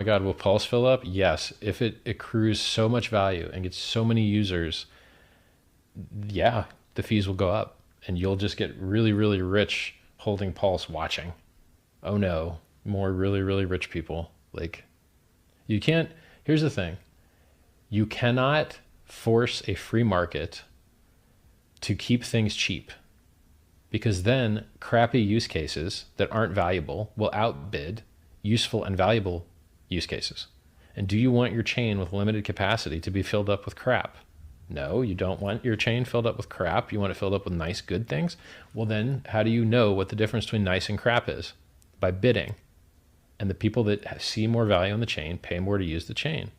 my God, will Pulse fill up? Yes. If it accrues so much value and gets so many users, yeah, the fees will go up and you'll just get really, really rich holding Pulse watching. Oh no, more really, really rich people. Like, you can't, here's the thing, you cannot force a free market to keep things cheap, because then crappy use cases that aren't valuable will outbid useful and valuable use cases. And do you want your chain with limited capacity to be filled up with crap? No, you don't want your chain filled up with crap. You want it filled up with nice, good things. Well, then how do you know what the difference between nice and crap is? By bidding. And the people that see more value in the chain pay more to use the chain.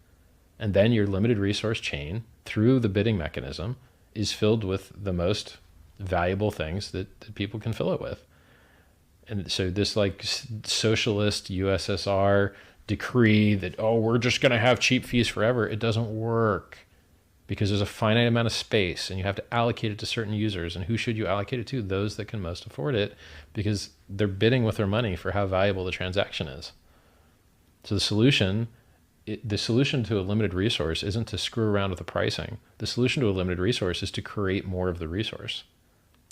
And then your limited resource chain, through the bidding mechanism, is filled with the most valuable things that people can fill it with. And so this like socialist USSR decree that, oh, we're just going to have cheap fees forever, it doesn't work, because there's a finite amount of space and you have to allocate it to certain users. And who should you allocate it to? Those that can most afford it, because they're bidding with their money for how valuable the transaction is. So the solution to a limited resource isn't to screw around with the pricing. The solution to a limited resource is to create more of the resource.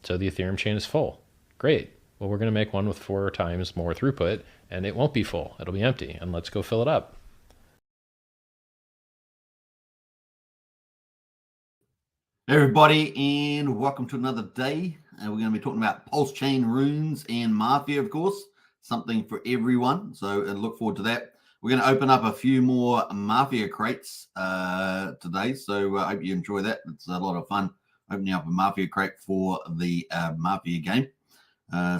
So the Ethereum chain is full. Great. Well, we're going to make one with 4 times more throughput, and it won't be full. It'll be empty, and let's go fill it up. Hey everybody, and welcome to another day. We're going to be talking about Pulsechain runes and Mafia, of course, something for everyone. So look forward to that. We're going to open up a few more Mafia crates today, so I hope you enjoy that. It's a lot of fun opening up a Mafia crate for the Mafia game.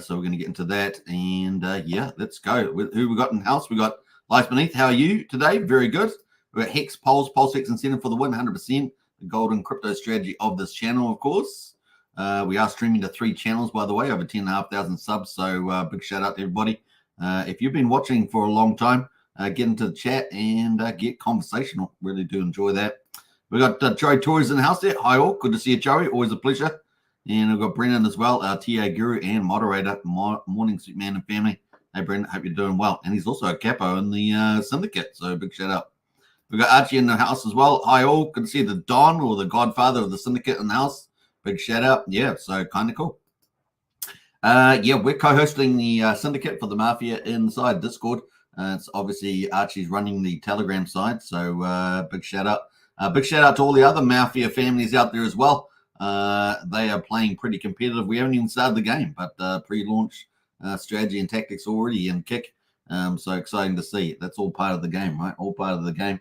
So we're going to get into that, and yeah, let's go. Who we got in house? We got Life Beneath. How are you today? Very good. We got Hex Pulse Hex incentive for the win, 100%. The golden crypto strategy of this channel, of course. We are streaming to 3 channels, by the way, over 10,500 subs. So big shout out to everybody. If you've been watching for a long time, get into the chat and get conversational. Really do enjoy that. We got Joey Torres in the house there. Hi all, good to see you, Joey. Always a pleasure. And we've got Brennan as well, our TA guru and moderator, Morning Suit Man and family. Hey Brennan, hope you're doing well. And he's also a capo in the syndicate, so big shout out. We've got Archie in the house as well. Hi all, good to see the Don, or the godfather of the syndicate, in the house. Big shout out. Yeah, so kind of cool. Yeah, we're co-hosting the syndicate for the Mafia inside Discord. It's obviously Archie's running the Telegram side, so big shout out. Big shout out to all the other Mafia families out there as well. They are playing pretty competitive. We haven't even started the game, but pre-launch strategy and tactics already in kick. So exciting to see. That's all part of the game, right? All part of the game.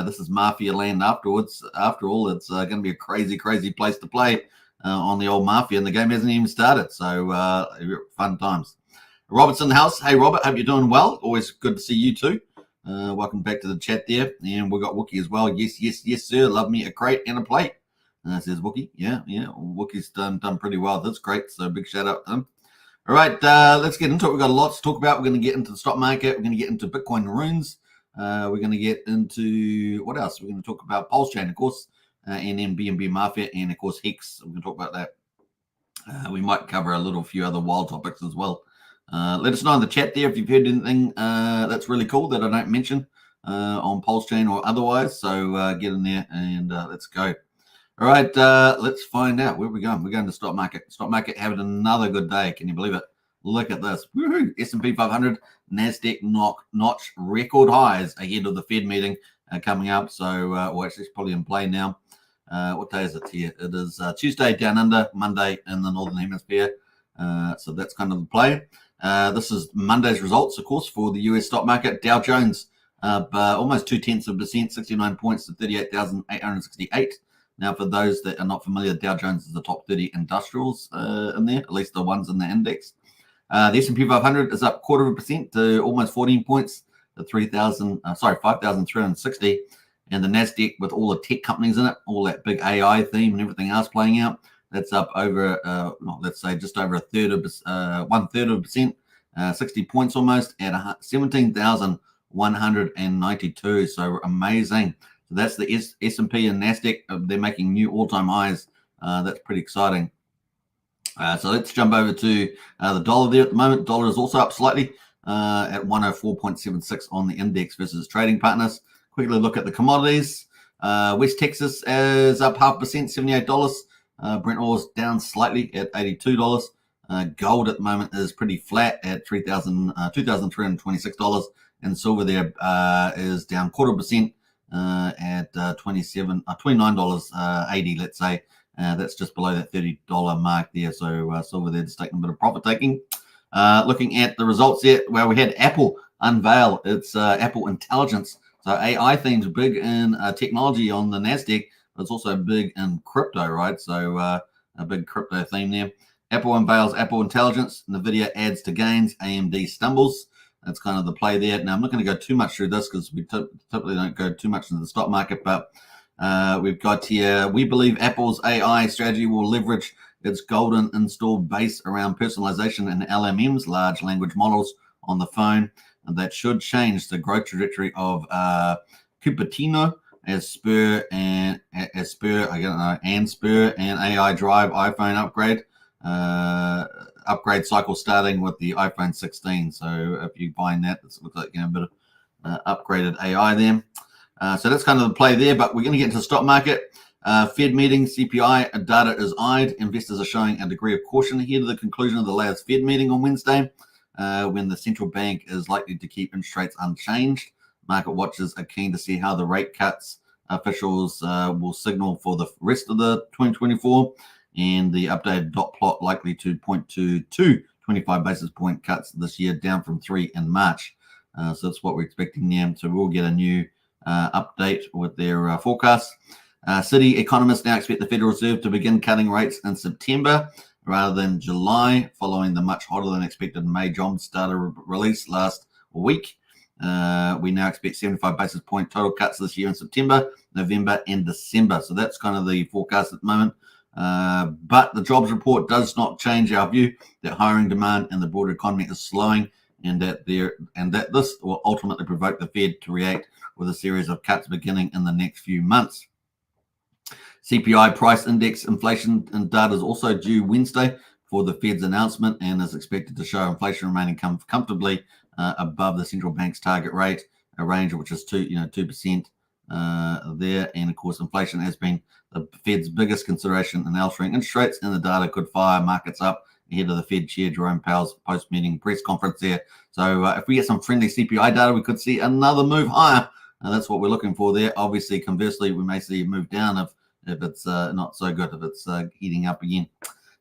This is Mafia land afterwards. After all, it's going to be a crazy, crazy place to play on the old Mafia, and the game hasn't even started. So fun times. Robert's in the house. Hey, Robert, hope you're doing well. Always good to see you too. Welcome back to the chat there. And we've got Wookie as well. Yes, yes, yes, sir. Love me a crate and a plate. Says Wookie. Yeah. Wookie's done pretty well. That's great. So big shout out to him. All right, let's get into it. We've got a lot to talk about. We're going to get into the stock market. We're going to get into Bitcoin runes. We're going to get into what else? We're going to talk about Pulsechain, of course, and then BNB Mafia, and of course Hex. We're going to talk about that. We might cover a few other wild topics as well. Let us know in the chat there if you've heard anything that's really cool that I don't mention on Pulsechain or otherwise. So get in there and let's go. All right, let's find out where we're going. We're going to stock market. Stock market having another good day. Can you believe it? Look at this. Woohoo! S&P 500, NASDAQ notch record highs ahead of the Fed meeting coming up. So, well, actually, it's probably in play now. What day is it here? It is Tuesday down under, Monday in the Northern Hemisphere. So that's kind of the play. This is Monday's results, of course, for the US stock market. Dow Jones almost 0.2%, 69 points to 38,868. Now, for those that are not familiar, Dow Jones is the top 30 industrials in there, at least the ones in the index. The S&P 500 is up 0.25% to almost 14 points to 5,360. And the NASDAQ, with all the tech companies in it, all that big AI theme and everything else playing out, that's up over, let's say just over 1/3%, 60 points almost at 17,192. So amazing. So that's the S&P and NASDAQ. They're making new all-time highs. That's pretty exciting. So let's jump over to the dollar there at the moment. Dollar is also up slightly. at 104.76 on the index versus trading partners. Quickly look at the commodities. West Texas is up 0.5%, $78. Brent oil's down slightly at $82. Gold at the moment is pretty flat at $2,326, and silver there is down 0.25% at $29.80, let's say. That's just below that $30 mark there. So silver there just taking a bit of profit taking. Looking at the results there, well, we had Apple unveil its Apple Intelligence. So AI theme's big in technology on the NASDAQ, but it's also big in crypto, right? So a big crypto theme there. Apple unveils Apple Intelligence. NVIDIA adds to gains. AMD stumbles. That's kind of the play there. Now, I'm not going to go too much through this because we typically don't go too much into the stock market, but we've got here, we believe Apple's AI strategy will leverage its golden installed base around personalization and LMMs, large language models, on the phone. And that should change the growth trajectory of Cupertino as Spur and AI drive iPhone upgrade cycle starting with the iPhone 16. So if you find that, it looks like a bit of upgraded AI there. So that's kind of the play there. But we're going to get into the stock market. Fed meeting, CPI data is eyed. Investors are showing a degree of caution ahead of the conclusion of the latest Fed meeting on Wednesday, when the central bank is likely to keep interest rates unchanged. Market watchers are keen to see how the rate cuts officials will signal for the rest of the 2024, and the updated dot plot likely to point to 25 basis point cuts this year, down from 3 in March. So that's what we're expecting there. So we'll get a new update with their forecast. City economists now expect the Federal Reserve to begin cutting rates in September rather than July, following the much hotter than expected May jobs data release last week. We now expect 75 basis point total cuts this year in September, November, and December. So that's kind of the forecast at the moment. But the jobs report does not change our view that hiring demand in the broader economy is slowing, and that this will ultimately provoke the Fed to react with a series of cuts beginning in the next few months. CPI price index inflation and data is also due Wednesday for the Fed's announcement, and is expected to show inflation remaining comfortably above the central bank's target rate, a range which is 2% there. And of course, inflation has been the Fed's biggest consideration in altering interest rates, and the data could fire markets up ahead of the Fed Chair Jerome Powell's post-meeting press conference there. So if we get some friendly CPI data, we could see another move higher. That's what we're looking for there. Obviously, conversely, we may see a move down if it's not so good, if it's heating up again.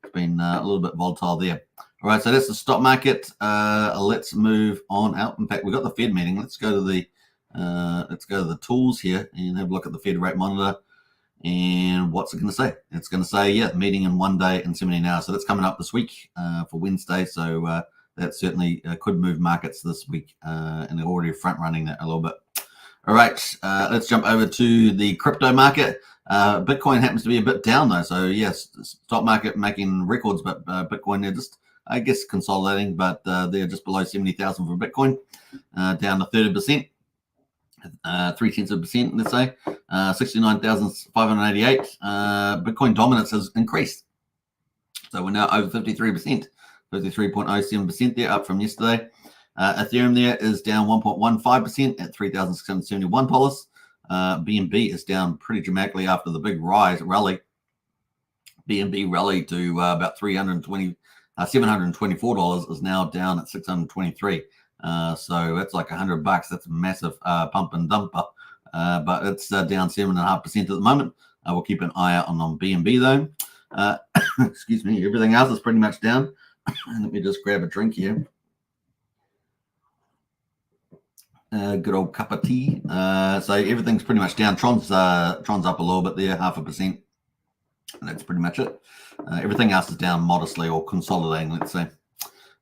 It's been a little bit volatile there. All right, so that's the stock market. Let's move on out. In fact, we've got the Fed meeting. Let's go to the tools here and have a look at the Fed rate monitor. And what's it going to say? It's going to say, meeting in 1 day and 17 hours. So that's coming up this week for Wednesday. So that certainly could move markets this week, and they're already front running that a little bit. All right, let's jump over to the crypto market. Bitcoin happens to be a bit down though. So yes, stock market making records, but Bitcoin, they're just, I guess, consolidating, but they're just below 70,000 for Bitcoin, down to 30%. 0.3%, let's say, 69,588. Bitcoin dominance has increased, so we're now over 53%, 53.07% there, up from yesterday. Ethereum there is down 1.15% at $3,671. BNB is down pretty dramatically after the big rally. BNB rallied to about $724, is now down at $623. So that's like $100. That's a massive pump and dumper, but it's down 7.5% at the moment. We'll keep an eye out on BNB though. Excuse me. Everything else is pretty much down. Let me just grab a drink here. Good old cup of tea. So everything's pretty much down. Tron's up a little bit there, 0.5%. And that's pretty much it. Everything else is down modestly or consolidating, let's say.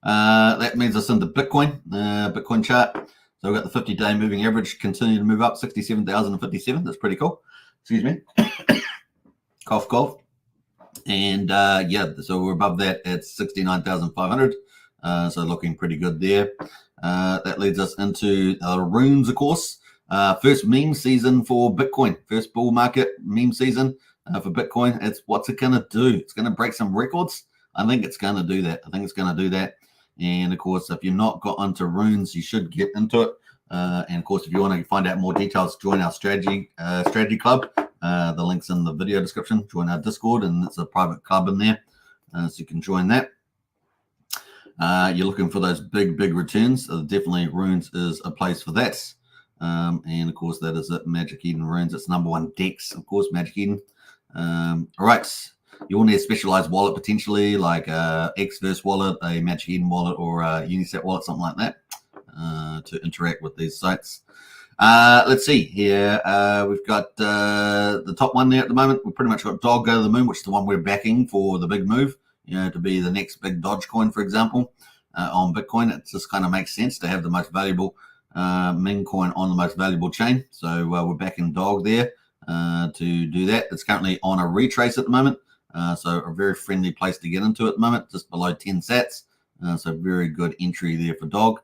That means us into Bitcoin, Bitcoin chart. So we've got the 50-day moving average continue to move up, 67,057. That's pretty cool. Excuse me. Cough, cough. And so we're above that at 69,500. So looking pretty good there. That leads us into runes, of course. First meme season for Bitcoin. First bull market meme season for Bitcoin. What's it going to do? It's going to break some records. I think it's going to do that. And of course, if you're not got onto runes, you should get into it. And of course, if you want to find out more details, join our strategy club. The link's in the video description. Join our Discord, and it's a private club in there, so you can join that. You're looking for those big returns. Definitely runes is a place for that. And of course, that is it. Magic Eden runes. It's #1 Dex, of course, Magic Eden. All right. You will need a specialized wallet potentially, like a Xverse wallet, a Magic Eden wallet, or a Unisat wallet, something like that, to interact with these sites. Let's see here. We've got the top one there at the moment. We've pretty much got Dog Go to the Moon, which is the one we're backing for the big move, to be the next big Dogecoin, for example, on Bitcoin. It just kind of makes sense to have the most valuable meme coin on the most valuable chain. So we're backing Dog there to do that. It's currently on a retrace at the moment. So a very friendly place to get into at the moment, just below 10 sats. So very good entry there for Dog.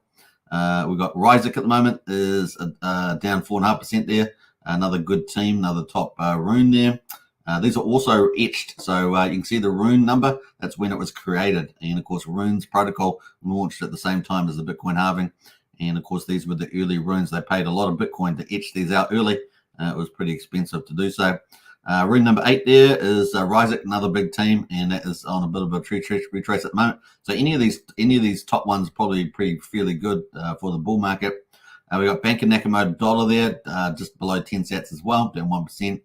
We've got Ryzik at the moment is down 4.5% there. Another good team, another top rune there. These are also etched, so you can see the rune number. That's when it was created. And of course, Runes Protocol launched at the same time as the Bitcoin halving. And of course, these were the early runes. They paid a lot of Bitcoin to etch these out early. It was pretty expensive to do so. Rune number 8 there is Ryzik, another big team, and that is on a bit of a retrace at the moment. So any of these top ones probably fairly good for the bull market. We got Bank of Nakamoto Dollar there, just below 10 sats as well, down 1%.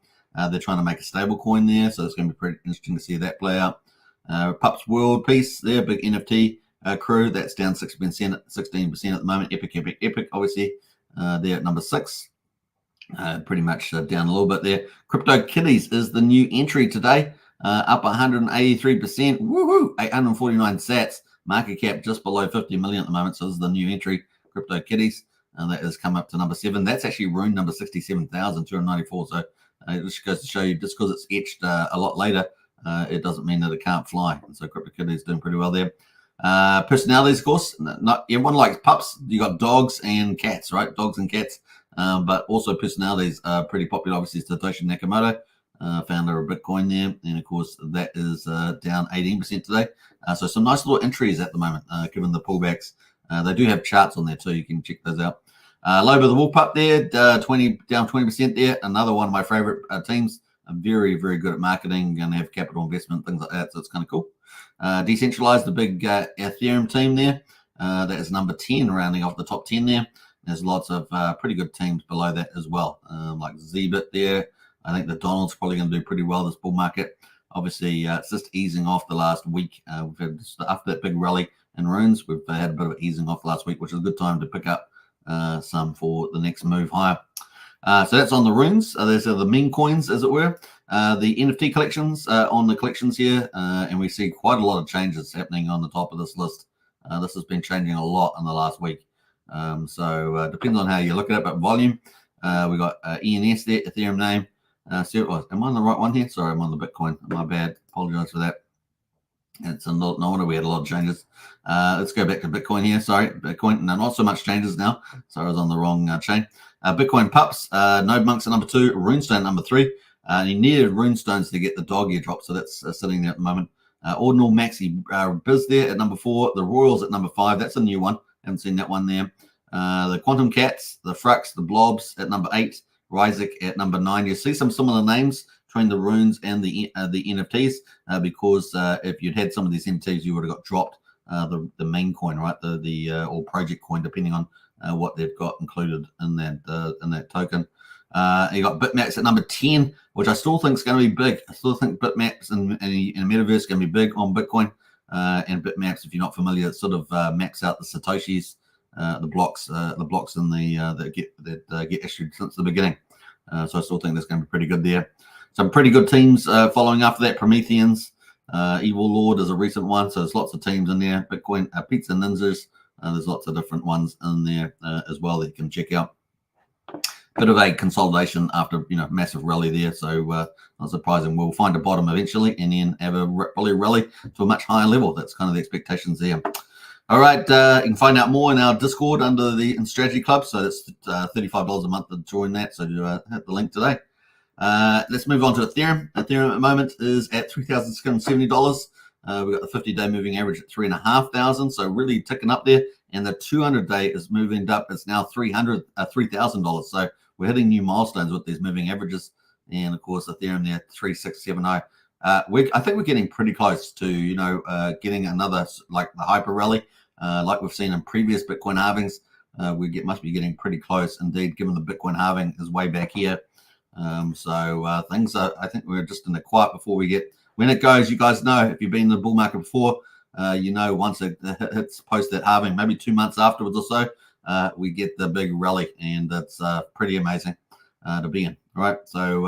They're trying to make a stable coin there, so it's going to be pretty interesting to see that play out. Pups World Peace there, big NFT crew, that's down 16% at the moment. Epic, obviously, there at number 6. Pretty much down a little bit there. Crypto Kitties is the new entry today, up 183%. Woohoo! 849 sats. Market cap just below 50 million at the moment. So this is the new entry, Crypto Kitties, and that has come up to number 7. That's actually rune number 67,294. So it just goes to show you, just because it's etched a lot later, it doesn't mean that it can't fly. And so Crypto Kitties is doing pretty well there. Personalities, of course. Not everyone likes pups. You got dogs and cats, right? Dogs and cats. But also personalities are pretty popular. Obviously, Satoshi Nakamoto, founder of Bitcoin there. And of course, that is down 18% today. So some nice little entries at the moment, given the pullbacks. They do have charts on there too. You can check those out. Lobo the Woolpup there, down 20% there. Another one of my favorite teams. Very good at marketing, going to have capital investment, things like that. So it's kind of cool. Decentralized, the big Ethereum team there. That is number 10, rounding off the top 10 there. There's lots of pretty good teams below that as well, like Zbit there. I think the Donald's probably going to do pretty well this bull market. Obviously, it's just easing off the last week. We've had after that big rally in runes, we've had a bit of an easing off last week, which is a good time to pick up some for the next move higher. So that's on the runes. Those are the meme coins, as it were. The NFT collections on the collections here, and we see quite a lot of changes happening on the top of this list. This has been changing a lot in the last week. So depends on how you look at it, but volume, we got ENS there, Ethereum name. Am I on the right one here? Sorry, I'm on the Bitcoin. My bad. Apologize for that. It's no wonder we had a lot of changes. Let's go back to Bitcoin here. Sorry, Bitcoin. No, not so much changes now. Sorry, I was on the wrong chain. Bitcoin Pups, Node Monks at number 2, Runestone number 3. You needed Runestones to get the dog airdrop, so that's sitting there at the moment. Ordinal Maxi Biz there at number 4. The Royals at number 5. That's a new one. Haven't seen that one there. The Quantum Cats, the Frux, the Blobs at number 8, Ryzik at number 9. You see some similar names between the runes and the NFTs because if you'd had some of these NFTs, you would have got dropped the main coin, right? The or project coin, depending on what they've got included in that token. You got Bitmaps at number 10, which I still think is going to be big. I still think Bitmaps in a metaverse is going to be big on Bitcoin. And Bitmaps, if you're not familiar, it sort of maps out the Satoshis, the blocks in that get issued since the beginning. So I still think that's going to be pretty good there. Some pretty good teams following after that. Prometheans, Evil Lord is a recent one, so there's lots of teams in there. Bitcoin, Pizza Ninjas, there's lots of different ones in there as well that you can check out. Bit of a consolidation after massive rally there, so not surprising. We'll find a bottom eventually, and then have a probably rally to a much higher level. That's kind of the expectations there. All right, you can find out more in our Discord under the Strategy Club. So that's $35 a month to join that. So hit the link today. Let's move on to Ethereum. Ethereum at the moment is at $3,670. We've got the 50-day moving average at 3,500, so really ticking up there. And the 200-day is moving up. It's now $3,000. So we're hitting new milestones with these moving averages. And of course, Ethereum there 3670. I think we're getting pretty close to getting another like the hyper rally, like we've seen in previous Bitcoin halvings. We must be getting pretty close indeed, given the Bitcoin halving is way back here. Things are, I think we're just in the quiet before we get, when it goes, you guys know, if you've been in the bull market before, once it hits post that halving, maybe 2 months afterwards or so, we get the big rally, and that's pretty amazing to be in. All right. So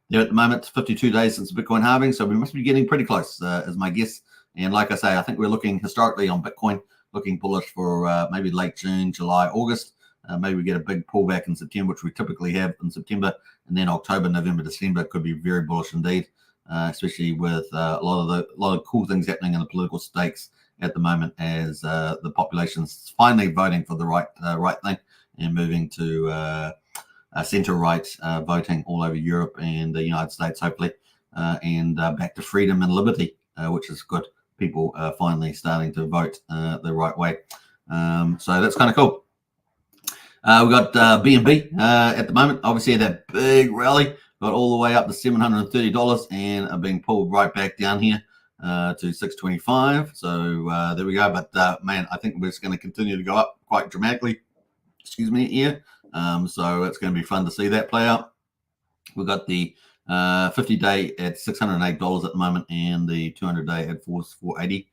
there at the moment, 52 days since Bitcoin halving. So we must be getting pretty close, is my guess. And like I say, I think we're looking historically on Bitcoin, looking bullish for maybe late June, July, August. Maybe we get a big pullback in September, which we typically have in September. And then October, November, December could be very bullish indeed, especially with a lot of cool things happening in the political stakes at the moment, as the population's finally voting for the right thing and moving to center-right voting all over Europe and the United States, hopefully, and back to freedom and liberty, which is good. People are finally starting to vote the right way. So that's kind of cool. We've got BNB at the moment. Obviously, that big rally got all the way up to $730 and are being pulled right back down here to $625. So there we go. But man, I think we're just going to continue to go up quite dramatically. Excuse me, here. So it's going to be fun to see that play out. We've got the 50-day at $608 at the moment, and the 200-day at $480.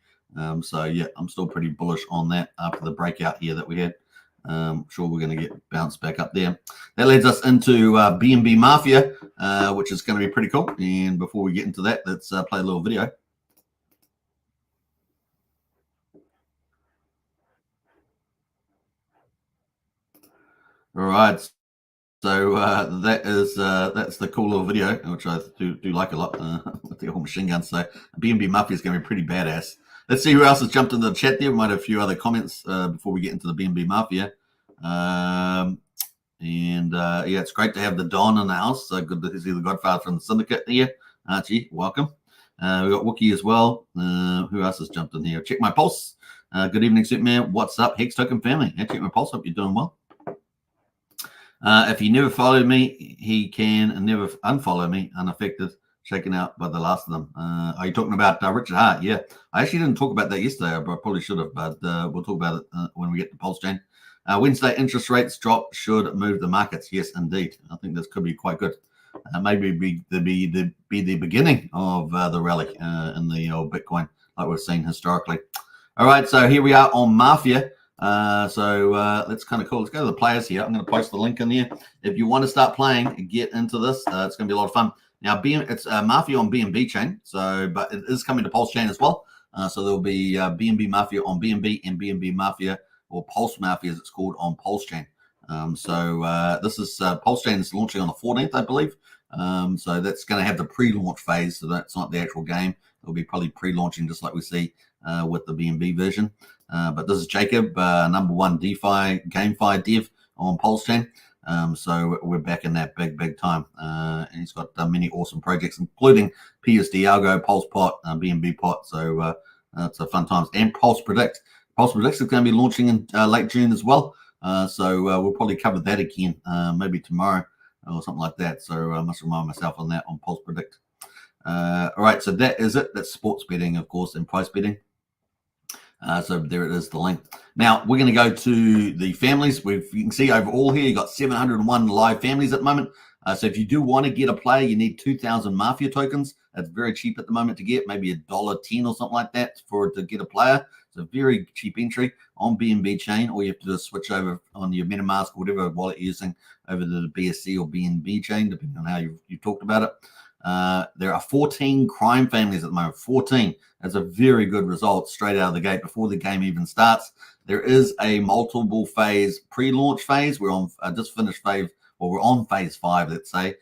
So yeah, I'm still pretty bullish on that after the breakout here that we had. Sure, we're going to get bounced back up there. That leads us into BNB Mafia, which is going to be pretty cool. And before we get into that, let's play a little video. All right. So that's the cool little video, which I do like a lot, with the whole machine gun. So BNB Mafia is going to be pretty badass. Let's see who else has jumped into the chat there. We might have a few other comments before we get into the BNB Mafia. Yeah, it's great to have the Don in the house. So good to see the Godfather from the Syndicate here. Archie, welcome. We got Wookie as well. Who else has jumped in here? Check my pulse. Good evening, Superman. What's up, Hex Token family? Yeah, check my pulse. Hope you're doing well. If he never followed me, he can never unfollow me unaffected, shaken out by the last of them. Are you talking about Richard Hart? Yeah. I actually didn't talk about that yesterday, but I probably should have, but we'll talk about it when we get to Pulsechain. Wednesday interest rates drop should move the markets. Yes, indeed. I think this could be quite good. Maybe be the beginning of the rally in the old Bitcoin, like we've seen historically. All right, so here we are on Mafia. That's kind of cool. Let's go to the players here. I'm going to post the link in there. If you want to start playing, get into this. It's going to be a lot of fun. Now, it's Mafia on BNB chain, but it is coming to Pulsechain as well. So there'll be BNB Mafia on BNB and BNB Mafia, or Pulse Mafia as it's called, on Pulsechain. This is Pulsechain is launching on the 14th, I believe. So that's going to have the pre-launch phase. So that's not the actual game. It'll be probably pre-launching, just like we see with the BNB version. But this is Jacob, #1 DeFi GameFi dev on Pulsechain. So we're back in that big time. And he's got many awesome projects, including PUSD Algo, PulsePot, BNB Pot. So it's a fun times. And Pulse Predict. Pulse Predict is going to be launching in late June as well. So we'll probably cover that again, maybe tomorrow or something like that. So I must remind myself on that on Pulse Predict. All right, so that is it. That's sports betting, of course, and price betting. So there it is, the link. Now we're going to go to the families. You can see overall here, you got 701 live families at the moment. So if you do want to get a player, you need 2,000 Mafia tokens. That's very cheap at the moment to get, maybe $1.10 or something like that to get a player. It's a very cheap entry on BNB chain. All you have to do is switch over on your MetaMask or whatever wallet you're using over to the BSC or BNB chain, depending on how you talked about it. There are 14 crime families at the moment. 14. That's a very good result straight out of the gate before the game even starts. There is a multiple phase pre-launch phase. We're on just finished phase, or we're on phase 5, let's say.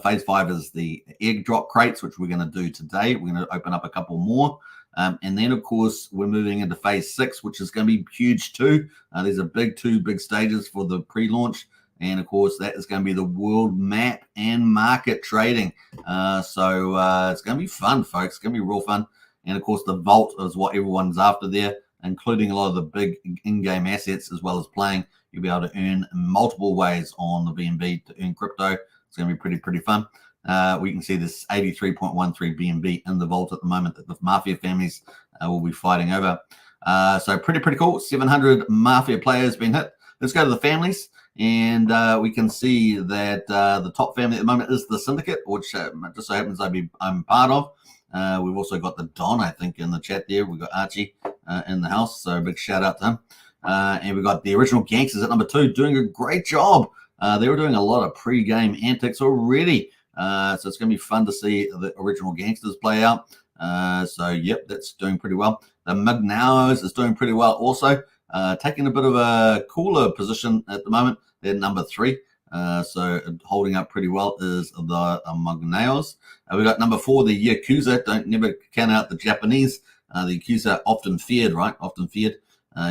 Phase 5 is the egg drop crates, which we're going to do today. We're going to open up a couple more. And then, of course, we're moving into phase 6, which is going to be huge too. There's two big stages for the pre-launch. And, of course, that is going to be the world map and market trading. So it's going to be fun, folks. It's going to be real fun. And of course, the vault is what everyone's after there, including a lot of the big in-game assets, as well as playing. You'll be able to earn multiple ways on the BNB to earn crypto. It's going to be pretty fun. We can see this 83.13 BNB in the vault at the moment that the Mafia families will be fighting over. So pretty cool. 700 Mafia players been hit. Let's go to the families, and we can see that the top family at the moment is the Syndicate, which just so happens I'm part of. We've also got the Don, I think, in the chat there. We've got Archie in the house, so big shout out to him. And we've got the original Gangsters at number 2 doing a great job. They were doing a lot of pre-game antics already. So it's going to be fun to see the original Gangsters play out. So, yep, that's doing pretty well. The Mugnaos is doing pretty well also. Taking a bit of a cooler position at the moment. They're number 3. So holding up pretty well is the Mugnaos. We got number 4, the Yakuza. Don't never count out the Japanese. The Yakuza often feared, right? Often feared.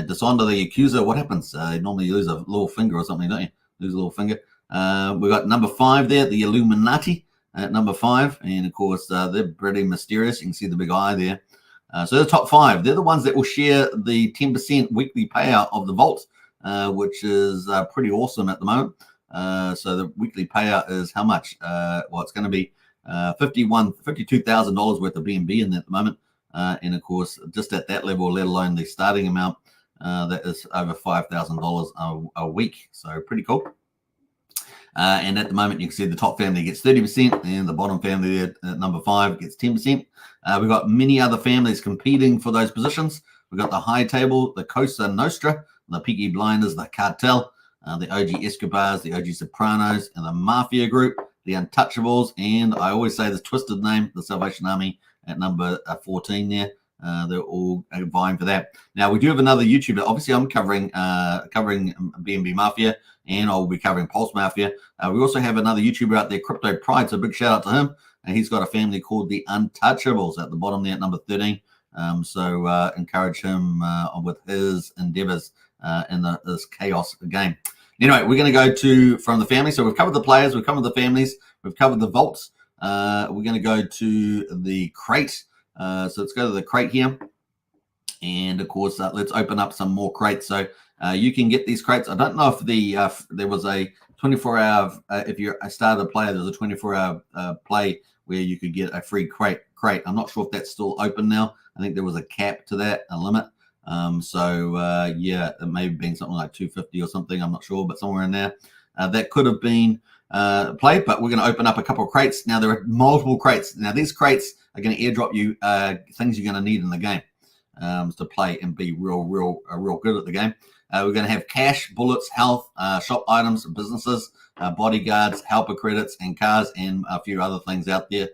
Dishonor the Yakuza. What happens? Normally you lose a little finger or something, don't you? Lose a little finger. We got number 5 there, the Illuminati at number 5. And of course, they're pretty mysterious. You can see the big eye there. So the top 5, they're the ones that will share the 10% weekly payout of the vault, which is pretty awesome at the moment. So the weekly payout is how much? Well, it's going to be $52,000 worth of BNB in there at the moment. And of course, just at that level, let alone the starting amount, that is over $5,000 a week. So pretty cool. And at the moment, you can see the top family gets 30%, and the bottom family at number 5 gets 10%. We've got many other families competing for those positions. We've got the High Table, the Cosa Nostra, the Peaky Blinders, the Cartel, the OG Escobars, the OG Sopranos, and the Mafia Group, the Untouchables, and I always say this twisted name, the Salvation Army at number 14 there. They're all vying for that. Now, we do have another YouTuber. Obviously, I'm covering BNB Mafia, and I'll be covering Pulse Mafia. We also have another YouTuber out there, Crypto Pride, so big shout out to him. And he's got a family called the Untouchables at the bottom there at number 13. So encourage him with his endeavors in this chaos game. Anyway, we're going to go from the family. So we've covered the players, we've covered the families, we've covered the vaults. We're going to go to the crate. So let's go to the crate here. And of course, let's open up some more crates. So you can get these crates. I don't know if there was a 24-hour, if you're a starter player, there's a 24-hour play where you could get a free crate. I'm not sure if that's still open now. I think there was a cap to that, a limit. Yeah, it may have been something like 250 or something. I'm not sure, but somewhere in there. That could have been played, but we're going to open up a couple of crates. Now, there are multiple crates. Now, these crates are going to airdrop you things you're going to need in the game to play and be real good at the game. We're going to have cash, bullets, health, shop items, businesses, bodyguards, helper credits, and cars, and a few other things out there.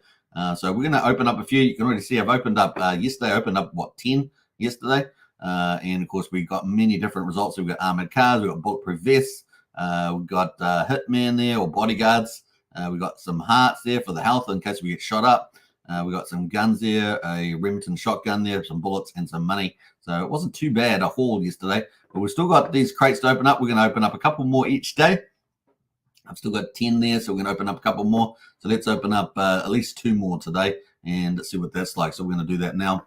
So we're going to open up a few. You can already see I've opened up yesterday. I opened up, 10 yesterday. And, of course, we've got many different results. We've got armored cars. We've got bulletproof vests. We've got hitmen there or bodyguards. We've got some hearts there for the health in case we get shot up. We've got some guns there, a Remington shotgun there, some bullets, and some money. So it wasn't too bad a haul yesterday. But we've still got these crates to open up. We're going to open up a couple more each day. I've still got 10 there, so we're going to open up a couple more. So let's open up at least 2 more today and see what that's like. So we're going to do that now.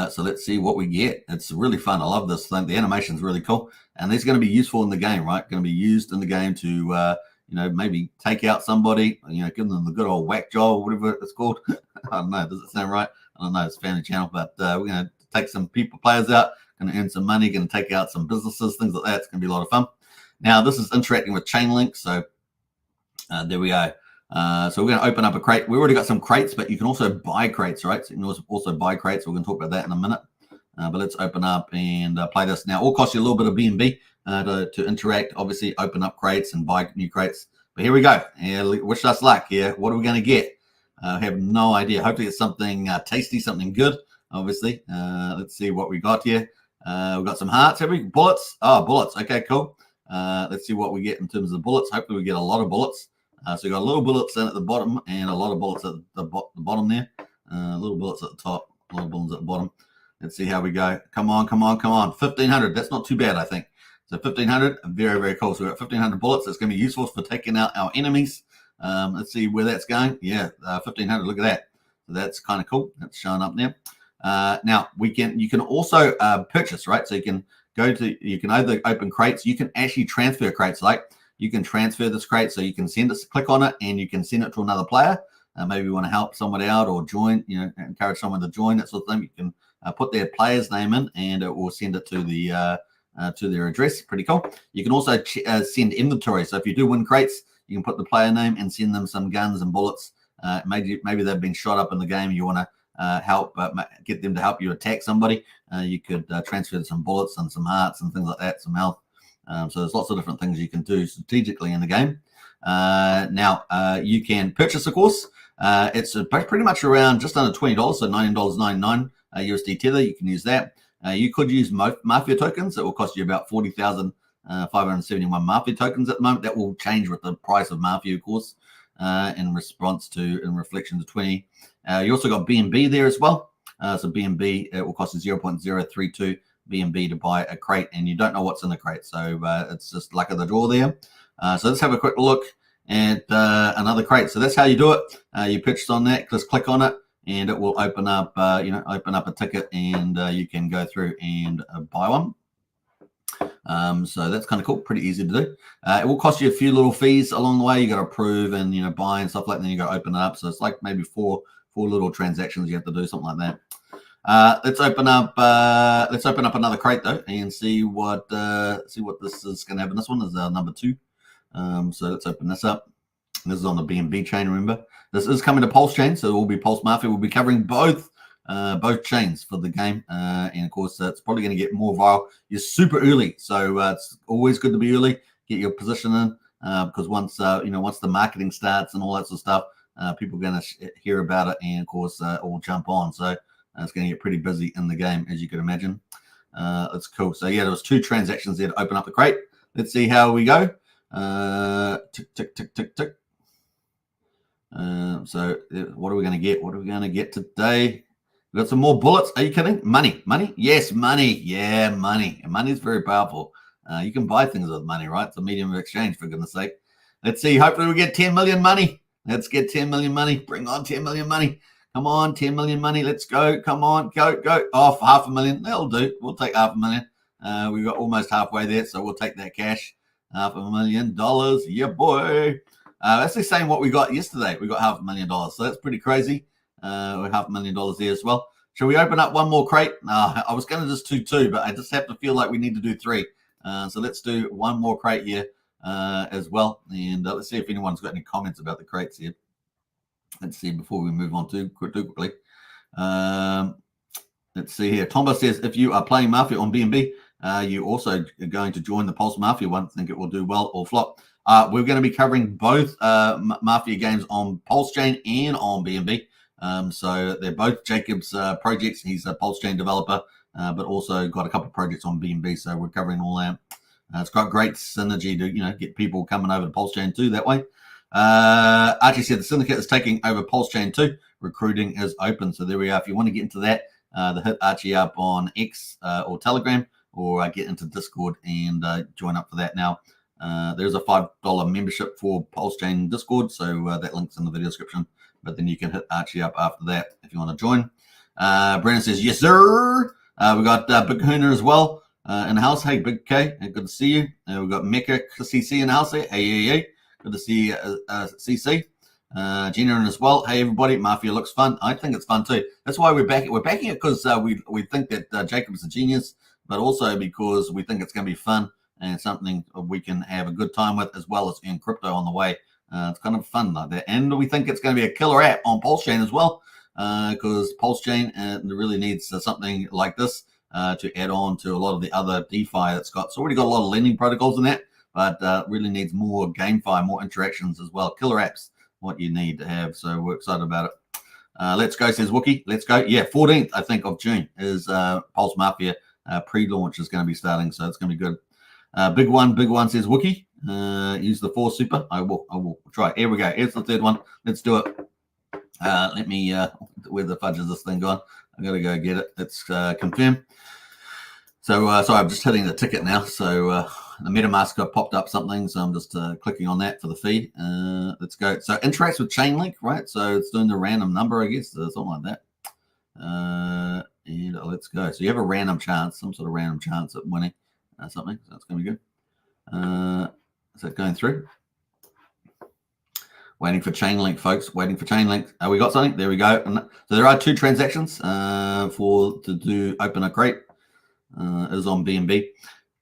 So let's see what we get. It's really fun. I love this thing. The animation is really cool. And these are going to be useful in the game, right? Going to be used in the game to, maybe take out somebody, give them the good old whack job or whatever it's called. I don't know. Does it sound right? I don't know. It's a family channel, but we're going to take some players out, going to earn some money, going to take out some businesses, things like that. It's going to be a lot of fun. Now, this is interacting with Chainlink. So there we go. So we're going to open up a crate. We already got some crates, but you can also buy crates, right? So you can also buy crates. We're going to talk about that in a minute. But let's open up and play this. Now, it will cost you a little bit of BNB to interact. Obviously, open up crates and buy new crates. But here we go. Wish us luck here. What are we going to get? I have no idea. Hopefully, it's something tasty, something good, obviously. Let's see what we got here. We've got some hearts. Have we? Bullets? Oh, bullets. Okay, cool. Let's see what we get in terms of bullets. Hopefully, we get a lot of bullets. So we got little bullets in at the bottom and a lot of bullets at the bottom there. Little bullets at the top, a lot of bullets at the bottom. Let's see how we go. Come on. 1,500. That's not too bad, I think. So 1,500, very, very cool. So we've got 1,500 bullets. That's going to be useful for taking out our enemies. Let's see where that's going. Yeah, 1,500. Look at that. So that's kind of cool. That's showing up there. Now you can also purchase, right? So you can either open crates. You can actually transfer crates. Like you can transfer this crate, so you can click on it, and you can send it to another player. Maybe you want to help someone out or join, encourage someone to join, that sort of thing. You can put their player's name in, and it will send it to their address. Pretty cool. You can also send inventory. So if you do win crates, you can put the player name and send them some guns and bullets. Maybe they've been shot up in the game. You want to help get them to help you attack somebody. You could transfer some bullets and some hearts and things like that, some health. So there's lots of different things you can do strategically in the game. Now you can purchase, of course. It's pretty much around just under $20, so $19.99 USD Tether. You can use that. You could use Mafia tokens. It will cost you about 40,571 Mafia tokens at the moment. That will change with the price of Mafia, of course, in reflection to 20. You also got BNB there as well. So BNB, it will cost you 0.032 BNB to buy a crate, and you don't know what's in the crate. So it's just luck of the draw there. So let's have a quick look at another crate. So that's how you do it. You purchase on that, just click on it, and it will open up a ticket, and you can go through and buy one. So that's kind of cool, pretty easy to do. It will cost you a few little fees along the way. You got to approve and buy and stuff like that. Then you got to open it up. So it's like maybe four little transactions you have to do, something like that. Let's open up another crate though, and see what this is going to have in this one. Is number 2. So let's open this up. This is on the BNB chain. Remember, this is coming to Pulsechain, so it will be Pulse Mafia. We'll be covering both chains for the game, and of course, it's probably going to get more viral. You're super early, so it's always good to be early. Get your position in, because once the marketing starts and all that sort of stuff, people are going to hear about it, and of course, all jump on. So it's going to get pretty busy in the game, as you could imagine. That's cool. So yeah, there was 2 transactions there to open up the crate. Let's see how we go. Tick, tick, tick, tick, tick. So what are we going to get? What are we going to get today? We got some more bullets. Are you kidding? Money. Yes, money. Yeah, money. Money is very powerful. You can buy things with money, right? It's a medium of exchange, for goodness sake. Let's see. Hopefully we get 10 million money. Let's get 10 million money. Bring on 10 million money. Come on, 10 million money. Let's go. Come on, go. Off $500,000. That'll do. We'll take $500,000. We got almost halfway there, so we'll take that cash. $500,000. Yeah, boy. That's the same what we got yesterday. We got $500,000. So that's pretty crazy. We're $500,000 there as well. Shall we open up one more crate? I was going to just do 2, but I just have to feel like we need to do 3. So let's do one more crate here as well. And let's see if anyone's got any comments about the crates here. Let's see before we move on too quickly. Let's see here. Tomba says, if you are playing Mafia on BNB, you also are going to join the Pulse Mafia one. Think it will do well or flop. We're going to be covering both Mafia games on Pulsechain and on BNB. So they're both Jacob's projects. He's a Pulsechain developer, but also got a couple of projects on BNB. So we're covering all that. It's got great synergy to get people coming over to Pulsechain too that way. Archie said the syndicate is taking over Pulsechain too. Recruiting is open. So there we are. If you want to get into that, hit Archie up on X or Telegram, or get into Discord and join up for that now. There's a $5 membership for Pulsechain Discord, so that link's in the video description. But then you can hit Archie up after that if you want to join. Brennan says, yes, sir. We got Big Hooner as well in the house. Hey, Big K, good to see you. We got Mecca CC in the house here. Hey. Good to see CC. Gina in as well. Hey, everybody. Mafia looks fun. I think it's fun too. That's why we're backing it because we think that Jacob's a genius, but also because we think it's going to be fun and something we can have a good time with, as well as in crypto on the way. It's kind of fun like that. And we think it's going to be a killer app on Pulsechain as well, because Pulsechain really needs something like this to add on to a lot of the other DeFi that's got. It's already got a lot of lending protocols in that, but really needs more GameFi, more interactions as well. Killer apps, what you need to have. So we're excited about it. Let's go, says Wookie. Let's go. Yeah, 14th, I think, of June is Pulse Mafia pre-launch is going to be starting, so it's going to be good. Big one, says Wookie. Use the 4 super. I will try. Here we go. Here's the 3rd one. Let's do it. Let me, where the fudge is this thing gone? I got to go get it. Let's confirm. So, sorry, I'm just hitting the ticket now. So the MetaMask popped up something, so I'm just clicking on that for the feed. Let's go. So interacts with Chainlink, right? So it's doing the random number, I guess, something like that. And let's go. So you have a random chance, some sort of random chance at winning something. So it's going to be good. Is that going through? Waiting for Chainlink, folks. Waiting for Chainlink. We got something. There we go. And so there are 2 transactions to open a crate. It is on BNB.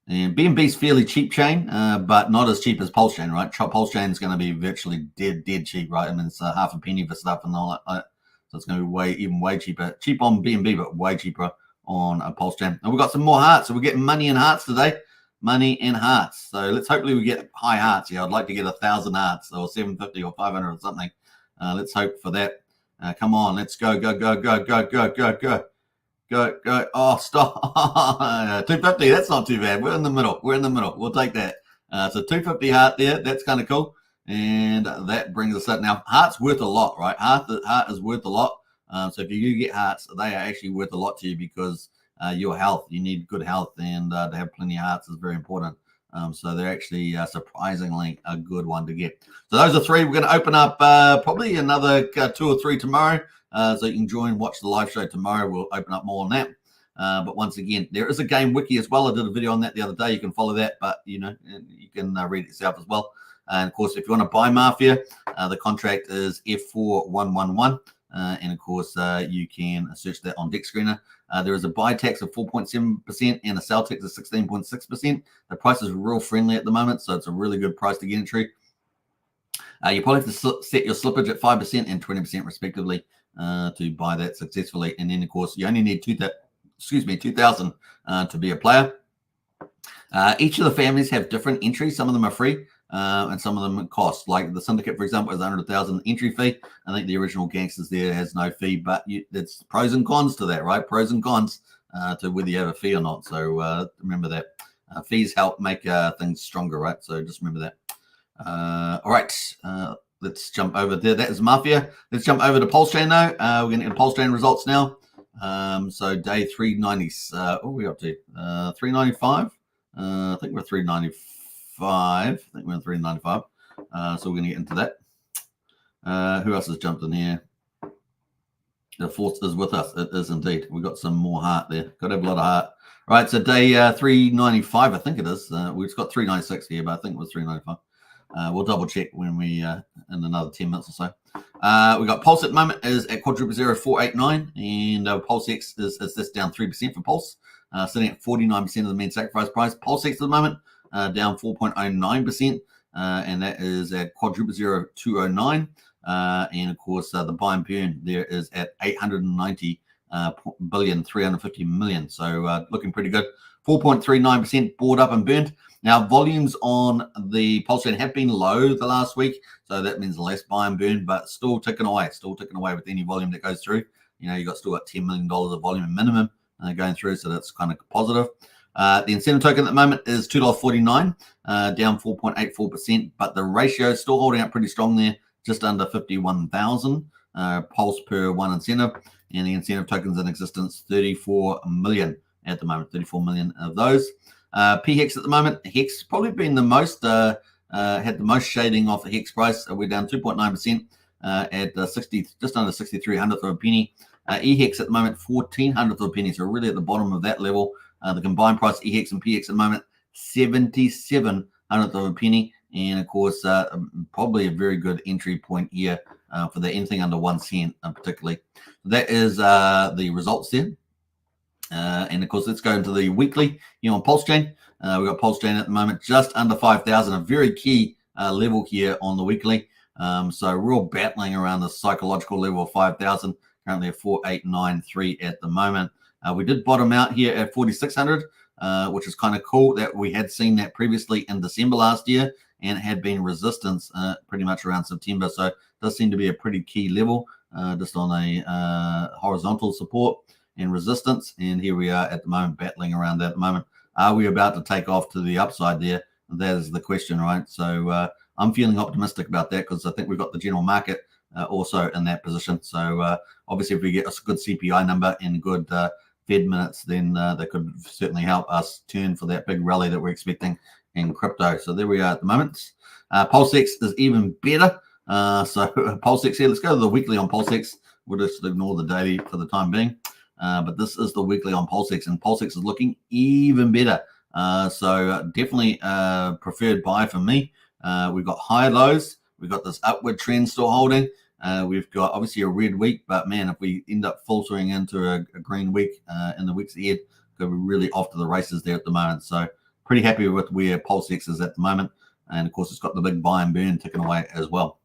And BNB is fairly cheap chain, but not as cheap as Pulsechain, right? Pulsechain is going to be virtually dead cheap, right? I mean, it's half a penny for stuff and all that. So it's going to be way cheaper. Cheap on BNB, but way cheaper on Pulsechain. And we've got some more hearts. So we're getting money and hearts today. Money and hearts. So hopefully we get high hearts. Yeah, I'd like to get 1,000 hearts or 750 or 500 or something. Let's hope for that. Come on, let's go. Oh, stop. 250. That's not too bad. We're in the middle. We'll take that. So 250 heart there. That's kind of cool. And that brings us up. Now, heart's worth a lot, right? Heart is worth a lot. So if you do get hearts, they are actually worth a lot to you because your health, you need good health, and to have plenty of hearts is very important. So they're actually surprisingly a good one to get. So those are 3. We're going to open up probably another 2 or 3 tomorrow. So you can join, watch the live show tomorrow. We'll open up more on that. But once again, there is a game wiki as well. I did a video on that the other day. You can follow that, but you can read it yourself as well. And of course, if you want to buy Mafia, the contract is F4111. And of course, you can search that on Dex Screener. There is a buy tax of 4.7% and a sell tax of 16.6%. The price is real friendly at the moment, so it's a really good price to get into. You probably have to set your slippage at 5% and 20% respectively to buy that successfully. And then, of course, you only need 2,000 to be a player. Each of the families have different entries. Some of them are free. And some of them cost. Like the Syndicate, for example, is 100,000 entry fee. I think the original Gangsters there has no fee, but it's pros and cons to that, right? Pros and cons to whether you have a fee or not. So remember that. Fees help make things stronger, right? So just remember that. All right. Let's jump over there. That is Mafia. Let's jump over to Pulsechain now. We're going to get Pulsechain results now. So day 390. What are we up to? 395. I think we're 395. I think we're in 395. So we're going to get into that. Who else has jumped in here? The Force is with us. It is indeed. We've got some more heart there. Got to have a lot of heart. Right, so day 395, I think it is. We've got 396 here, but I think it was 395. We'll double check when we in another 10 minutes or so. We got Pulse at the moment is at quadruple 0489, and PulseX is this down 3% for Pulse, sitting at 49% of the main sacrifice price. PulseX at the moment down 4.09%, and that is at quadruple 0209. And of course, the buy and burn there is at 890 billion, 350 million. So looking pretty good. 4.39% bought up and burnt. Now, volumes on the Pulsechain have been low the last week, so that means less buy and burn, but still ticking away with any volume that goes through. You got still got $10 million of volume minimum going through, so that's kind of positive. The incentive token at the moment is $2.49, down 4.84%, but the ratio is still holding up pretty strong there, just under 51,000 pulse per one incentive, and the incentive tokens in existence, 34 million at the moment, 34 million of those. P-Hex at the moment, Hex probably been the most, had the most shading off the Hex price. We're down 2.9% at 60, just under 6300th of a penny. E-Hex at the moment, 1400th of a penny, so really at the bottom of that level. The combined price, E-Hex and P-Hex at the moment, 7700th of a penny. And of course, probably a very good entry point here for anything under 1 cent, particularly. That is the results there. And of course, let's go into the weekly here on Pulsechain. We've got Pulsechain at the moment just under 5,000, a very key level here on the weekly. So real battling around the psychological level of 5,000, currently at 4,893 at the moment. We did bottom out here at 4,600, which is kind of cool that we had seen that previously in December last year, and it had been resistance pretty much around September. So it does seem to be a pretty key level just on a horizontal support and resistance. And here we are at the moment battling around that at the moment. Are we about to take off to the upside there? That is the question, right? So I'm feeling optimistic about that because I think we've got the general market also in that position. So obviously if we get a good CPI number and good Fed minutes, then that could certainly help us turn for that big rally that we're expecting in crypto. So there we are at the moment. PulseX is even better. So PulseX here. Let's go to the weekly on PulseX. We'll just ignore the daily for the time being. But this is the weekly on PulseX, and PulseX is looking even better. So definitely preferred buy for me. We've got high lows. We've got this upward trend still holding. We've got obviously a red week, but man, if we end up filtering into a green week in the weeks ahead, we're really off to the races there at the moment. So pretty happy with where PulseX is at the moment. And of course, it's got the big buy and burn ticking away as well.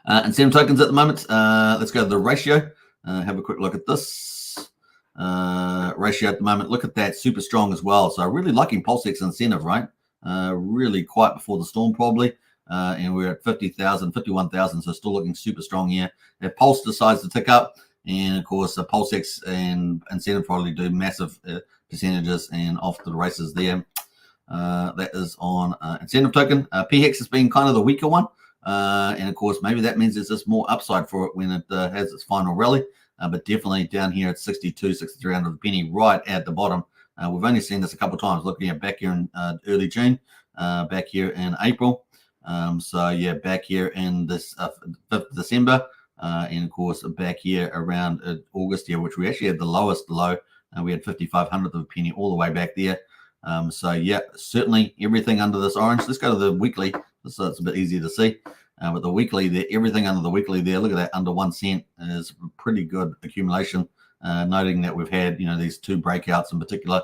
Incentive tokens at the moment. Let's go to the ratio. Have a quick look at this ratio at the moment. Look at that, super strong as well. So really liking PulseX incentive, right? Really quite before the storm probably. And we're at 50,000, 51,000, so still looking super strong here. If Pulse decides to tick up, and of course, PulseX and incentive probably do massive percentages and off to the races there. That is on incentive token. PHEX has been kind of the weaker one. And of course, maybe that means there's just more upside for it when it has its final rally. But definitely down here at 62, 6300 a penny, right at the bottom. We've only seen this a couple of times, looking at back here in early June, back here in April. So yeah, back here in this 5th of December, and of course back here around August here, which we actually had the lowest low. We had 5500th of a penny all the way back there. So yeah, certainly everything under this orange. Let's go to the weekly, so it's a bit easier to see. But the weekly there, everything under the weekly there, look at that, under 1 cent is pretty good accumulation. Noting that we've had, these two breakouts in particular.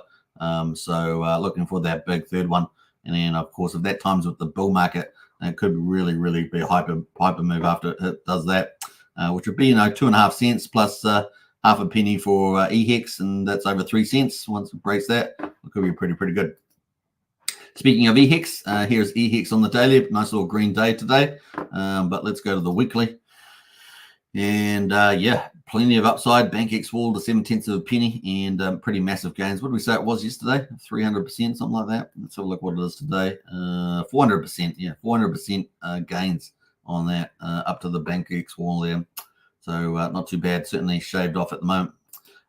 So looking for that big third one. And then of course, if that times with the bull market, it could really, really be a hyper move after it does that, which would be, 2.5 cents plus half a penny for EHEX, and that's over 3 cents. Once it breaks that, it could be pretty good. Speaking of EHEX, here's EHEX on the daily. Nice little green day today. But let's go to the weekly. And yeah, plenty of upside. BankX wall to 7/10 of a penny, and pretty massive gains. What did we say it was yesterday? 300%, something like that. Let's have a look what it is today. 400%. Yeah, 400% gains on that up to the BankX wall there. So not too bad. Certainly shaved off at the moment.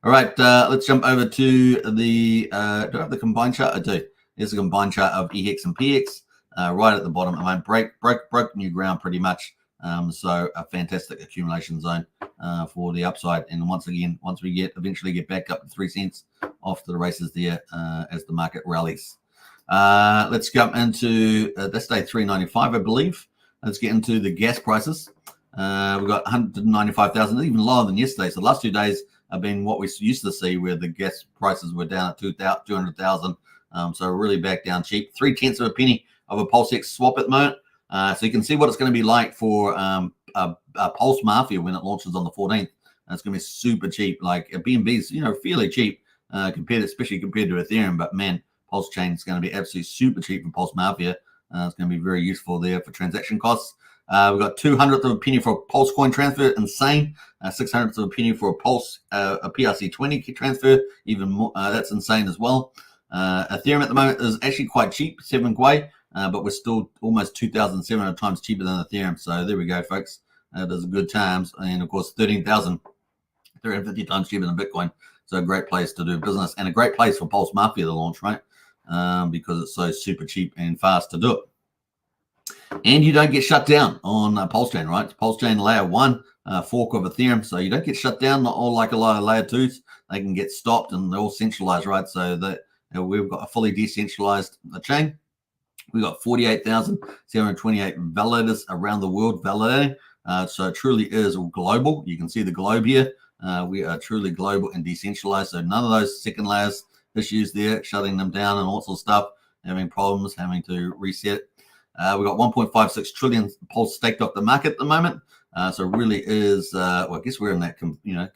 All right, let's jump over to the. Do I have the combined chart? I do. Here's a combined chart of EHEX and PX. Right at the bottom, I mean, broke new ground pretty much. So a fantastic accumulation zone for the upside. And once again, once we eventually get back up to 3 cents, off to the races there as the market rallies. Let's go into this day 395, I believe. Let's get into the gas prices. We've got 195,000, even lower than yesterday. So the last 2 days have been what we used to see, where the gas prices were down at 200,000. So really back down cheap. 3/10 of a penny of a PulseX swap at the moment. So you can see what it's going to be like for a Pulse Mafia when it launches on the 14th. It's going to be super cheap. Like BNB's, fairly cheap especially compared to Ethereum. But man, Pulsechain is going to be absolutely super cheap for Pulse Mafia. It's going to be very useful there for transaction costs. We've got 200th of a penny for a Pulse coin transfer, insane. 600th of a penny for a Pulse, a PRC20 transfer, even more. That's insane as well. Ethereum at the moment is actually quite cheap, 7 Gwei, but we're still almost 2,700 times cheaper than Ethereum. So there we go, folks. Those are good times. And of course, 13,350 times cheaper than Bitcoin. So a great place to do business, and a great place for Pulse Mafia to launch, right? Because it's so super cheap and fast to do it. And you don't get shut down on Pulsechain, right? It's Pulsechain layer 1, fork of Ethereum. So you don't get shut down, not all like a lot of layer 2s. They can get stopped, and they're all centralized, right? So that we've got a fully decentralized chain. We've got 48,728 validators around the world validating. So it truly is global. You can see the globe here. We are truly global and decentralized. So none of those second layers issues there, shutting them down and all sorts of stuff, having problems, having to reset. We've got 1.56 trillion Pulse staked off the market at the moment. So it really is, well, I guess we're in that,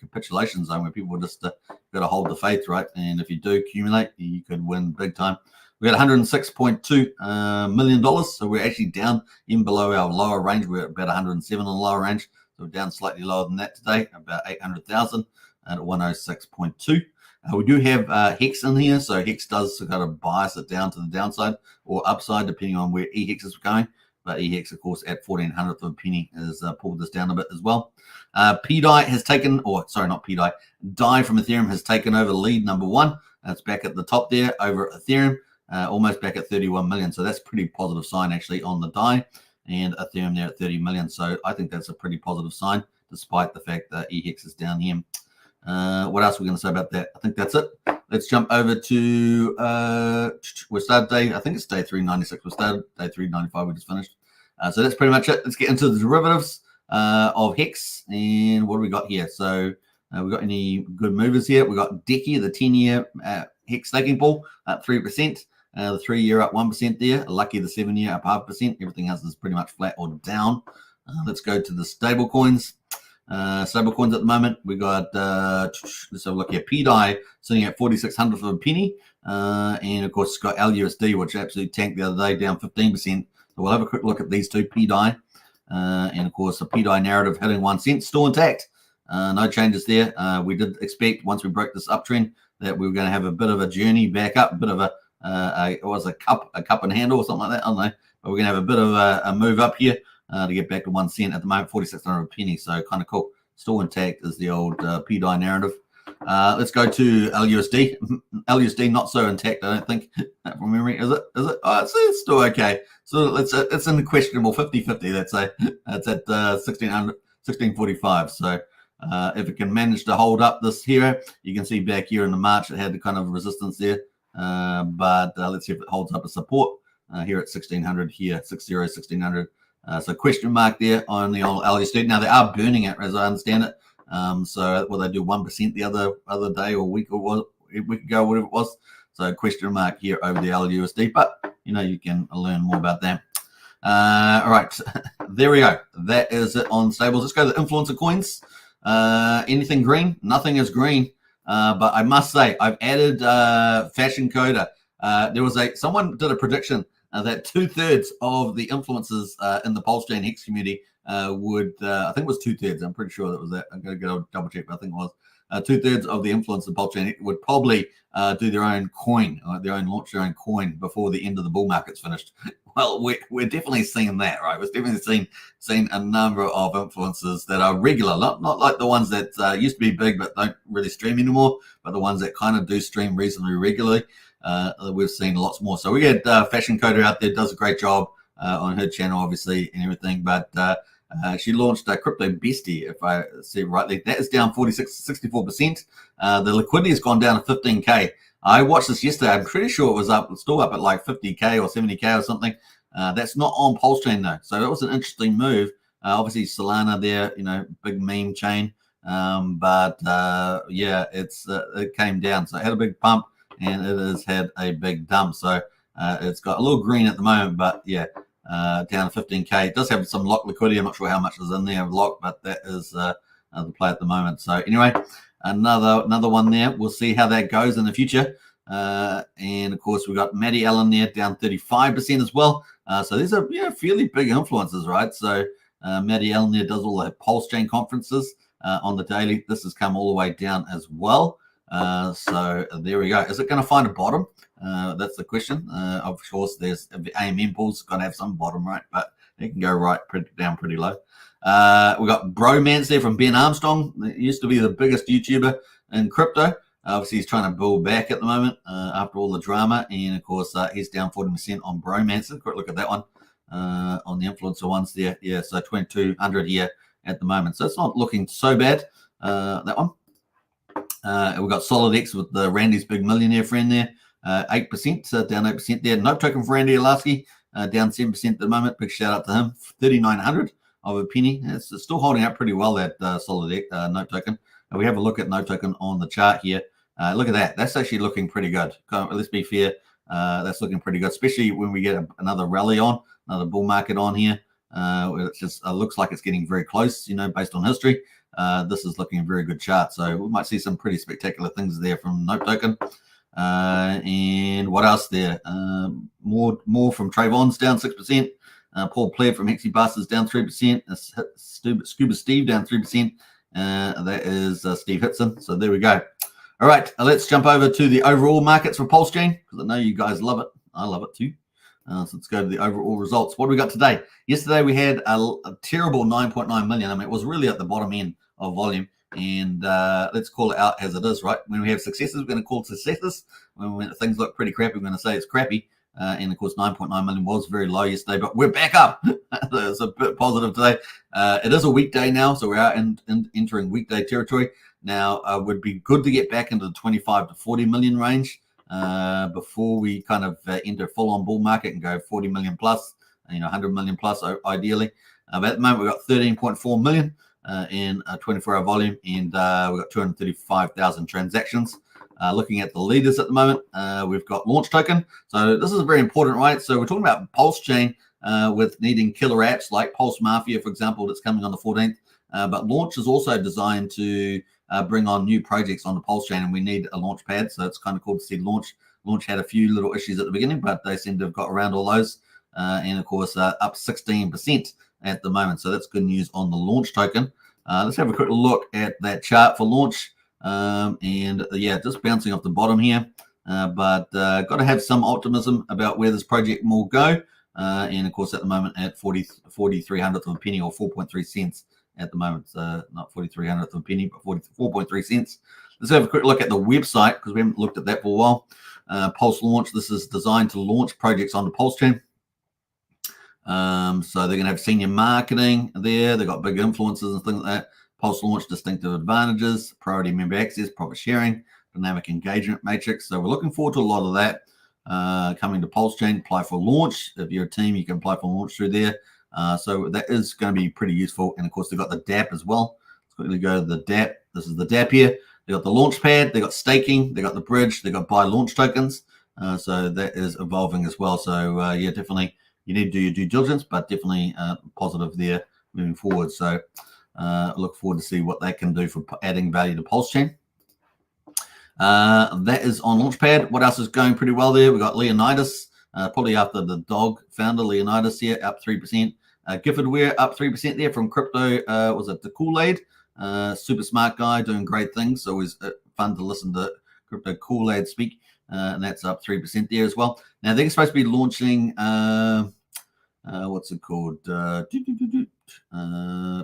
capitulation zone where people just got to hold the faith, right? And if you do accumulate, you could win big time. We got $106.2 million. So we're actually down in below our lower range. We're at about 107 on the lower range. So we're down slightly lower than that today, about 800,000 at 106.2. We do have Hex in here. So Hex does kind of bias it down to the downside or upside, depending on where EHEX is going. But EHEX, of course, at 1,400th of a penny has pulled this down a bit as well. PDAI has taken, not PDAI, DAI from Ethereum has taken over lead number 1. It's back at the top there over Ethereum. almost back at 31 million. So that's a pretty positive sign actually on the DAI, and Ethereum there at 30 million. So I think that's a pretty positive sign, despite the fact that EHEX is down here. What else are we going to say about that? I think that's it. Let's jump over to we started day, I think it's day 396. We started day 395. We just finished. So that's pretty much it. Let's get into the derivatives of Hex. And what do we got here? So we got any good movers here? We got Decky, the 10-year Hex staking pool up 3%. The 3-year up 1% there. Lucky the 7-year up 0.5%. Everything else is pretty much flat or down. Let's go to the stable coins. Stable coins at the moment, we got let's have a look here. PDAI sitting at 4,600 for a penny, and of course it's got LUSD, which absolutely tanked the other day, down 15%. So we'll have a quick look at these two, PDAI, and of course the PDAI narrative hitting 1 cent, still intact. No changes there. We did expect once we broke this uptrend that we were going to have a bit of a journey back up, a bit of it was a cup and handle or something like that. I don't know, but we're going to have a bit of a move up here. To get back to 1 cent at the moment, 4,600 a penny. So kind of cool. Still intact is the old PDAI narrative. Let's go to LUSD. LUSD not so intact, I don't think, from memory. Is it? Oh, it's still okay. So it's in the questionable 50-50. That's at 1645. So if it can manage to hold up this here, you can see back here in the March it had the kind of resistance there. But let's see if it holds up a support here at 1600 here, 1600. So question mark there on the old LUSD. Now they are burning it, as I understand it. So will they do 1% the other day or week ago, whatever it was? So question mark here over the LUSD. But you can learn more about that. All right, there we go. That is it on stables. Let's go to the influencer coins. Anything green? Nothing is green. But I must say I've added Fashion Coder. There was someone did a prediction. That 2/3 of the influencers in the Pulsechain Hex community would, I think it was 2/3. I'm pretty sure that was that. I'm going to go double check, but I think it was 2/3 of the influencers in Pulsechain would probably do their own coin, launch their own coin before the end of the bull market's finished. Well, we're definitely seeing that, right? We're definitely seeing a number of influencers that are regular, not like the ones that used to be big but don't really stream anymore, but the ones that kind of do stream reasonably regularly. We've seen lots more. So we get Fashion Coder out there, does a great job on her channel, obviously, and everything. But she launched a Crypto Bestie, if I see it rightly. That is down 64%. The liquidity has gone down to 15K. I watched this yesterday. I'm pretty sure it was still up at like 50K or 70K or something. That's not on Pulsechain though. So that was an interesting move. Obviously Solana there, big meme chain. But yeah, it came down. So it had a big pump. And it has had a big dump. So it's got a little green at the moment, but yeah, down to 15K. It does have some locked liquidity. I'm not sure how much is in there locked, but that is the play at the moment. So anyway, another one there. We'll see how that goes in the future. And of course, we've got Maddie Allen there down 35% as well. So these are fairly big influencers, right? So Maddie Allen there does all the Pulsechain conferences on the daily. This has come all the way down as well. So there we go. Is it going to find a bottom? That's the question. Of course, there's the AMM pool's going to have some bottom, right? But it can go down pretty low. We got Bromance there from Ben Armstrong. He used to be the biggest YouTuber in crypto. Obviously, he's trying to build back at the moment after all the drama. And of course, he's down 40% on Bromance. Quick look at that one on the influencer ones there. Yeah, so 2,200 here at the moment. So it's not looking so bad, that one. We've got SolidX with the Randy's big millionaire friend there, 8%, down 8% there. Note token for Randy Alasky, down 7% at the moment. Big shout out to him, 3,900 of a penny. It's still holding up pretty well, that SolidX note token. We have a look at note token on the chart here. Look at that. That's actually looking pretty good. Let's be fair. That's looking pretty good, especially when we get another rally on, another bull market on here. It just looks like it's getting very close, based on history. This is looking a very good chart. So we might see some pretty spectacular things there from Note Token. And what else there? More from Trayvon's down 6%. Paul Pleb from Hexy Busters down 3%. Scuba Steve down 3%. That is Steve Hitson. So there we go. All right, let's jump over to the overall markets for Pulsechain, because I know you guys love it. I love it too. So let's go to the overall results. What do we got today? Yesterday we had a terrible 9.9 million. I mean, it was really at the bottom end of volume. And let's call it out as it is, right? When we have successes, we're going to call it successes. when things look pretty crappy, we're going to say it's crappy. And of course, 9.9 million was very low yesterday, but we're back up. It's a bit positive today. It is a weekday now, so we are entering weekday territory. Now, would be good to get back into the 25 to 40 million range before we kind of enter full-on bull market and go 40 million plus, 100 million plus ideally. But at the moment, we've got 13.4 million in 24-hour volume, and we've got 235,000 transactions. Looking at the leaders at the moment, we've got Launch Token. So this is very important, right? So we're talking about Pulsechain with needing killer apps like Pulse Mafia, for example, that's coming on the 14th. But Launch is also designed to bring on new projects on the Pulsechain, and we need a launch pad. So it's kind of cool to see Launch. Launch had a few little issues at the beginning, but they seem to have got around all those. And of course, up 16% at the moment. So that's good news on the Launch Token. Let's have a quick look at that chart for Launch. And yeah, just bouncing off the bottom here, but got to have some optimism about where this project will go. And of course, at the moment at 4300th of a penny, or 4.3 cents at the moment. Not 4300th of a penny, but 4.3 cents. Let's have a quick look at the website, because we haven't looked at that for a while. Pulse Launch. This is designed to launch projects on the Pulsechain. So they're going to have senior marketing there. They've got big influencers and things like that. Pulse Launch distinctive advantages, priority member access, profit sharing, dynamic engagement matrix. So we're looking forward to a lot of that coming to Pulsechain. Apply for launch. If you're a team, you can apply for launch through there. So that is going to be pretty useful. And of course, they've got the DApp as well. Let's quickly go to the DApp. This is the DApp here. They've got the launch pad. They've got staking. They've got the bridge. They've got buy launch tokens. So that is evolving as well. So yeah, definitely you need to do your due diligence, but definitely positive there moving forward. So look forward to see what they can do for adding value to Pulsechain. That is on Launchpad. What else is going pretty well there? We've got Leonidas, probably after the dog founder, Leonidas here, up 3%. Giffordware up 3% there from crypto. Was it the Kool-Aid? Super smart guy doing great things. So always fun to listen to crypto Kool-Aid speak. And that's up 3% there as well. Now they're supposed to be launching, what's it called?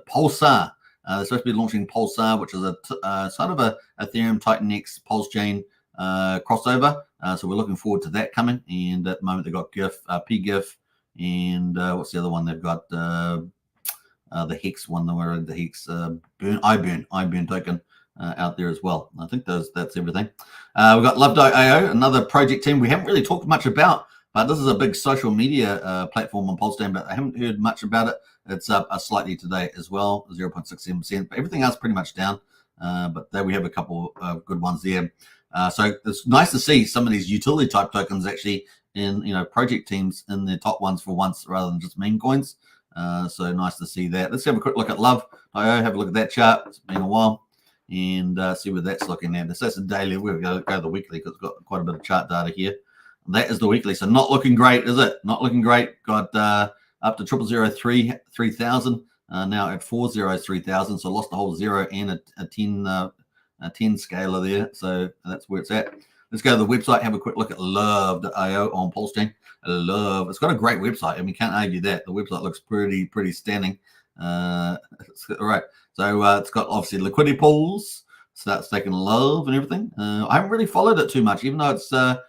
Pulsar. They're supposed to be launching Pulsar, which is a sort of a Ethereum Titan-X Pulsechain crossover. So we're looking forward to that coming. And at the moment, they've got GIF, PGIF, and what's the other one? They've got the Hex one. Where the Hex iBurn token out there as well. I think that's everything. We've got Love.io, another project team we haven't really talked much about. But this is a big social media platform on Pulsechain, but I haven't heard much about it. It's up slightly today as well, 0.67%. But everything else pretty much down. But there we have a couple of good ones there. So it's nice to see some of these utility type tokens actually in project teams in the top ones for once, rather than just meme coins. So nice to see that. Let's have a quick look at Love.io. Have a look at that chart. It's been a while, and see where that's looking at. That's a daily. We'll go to the weekly because it's got quite a bit of chart data here. That is the weekly, so not looking great, is it? Not looking great. Got up to 3,000, now at 403,000. So lost the whole 0 and a 10 scalar there. So that's where it's at. Let's go to the website. Have a quick look at Love.io on Pulsechain. Love. It's got a great website. I mean, can't argue that. The website looks pretty stunning. All right. So it's got obviously liquidity pools. Starts taking Love and everything. I haven't really followed it too much, even though it's a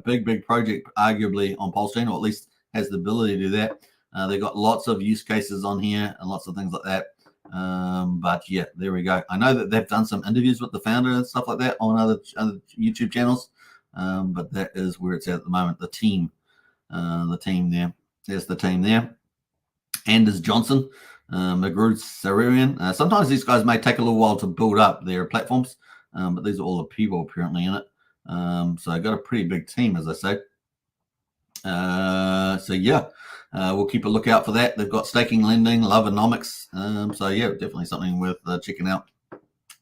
big project, arguably on Pulsechain, or at least has the ability to do that. They've got lots of use cases on here and lots of things like that. But yeah, there we go. I know that they've done some interviews with the founder and stuff like that on other YouTube channels. But that is where it's at the moment. The team there. There's the team there. Anders Johnson, Magruder Sararian. Sometimes these guys may take a little while to build up their platforms, but these are all the people apparently in it. So I got a pretty big team, as I say. So yeah, we'll keep a lookout for that. They've got staking, lending, Loveonomics. So yeah, definitely something worth checking out.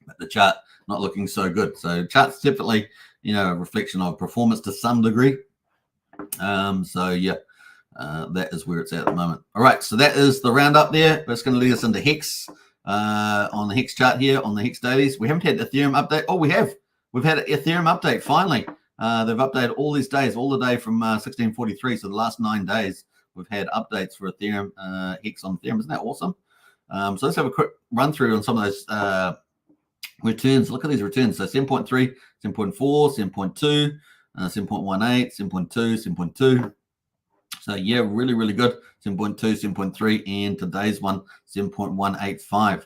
But the chart not looking so good. So chart's definitely a reflection of performance to some degree. So yeah, that is where it's at the moment. All right, so that is the roundup there. That's going to lead us into Hex on the Hex chart here on the Hex dailies. We haven't had Ethereum update. Oh, we have. We've had an Ethereum update finally. They've updated all these days, all the day from 1643. So the last 9 days, we've had updates for Ethereum, Hex on Ethereum. Isn't that awesome? So let's have a quick run through on some of those returns. Look at these returns. So 7.3, 7.4, 7.2, 7.18, 7.2, 7.2. So yeah, really, really good. 7.2, 7.3, and today's one, 7.185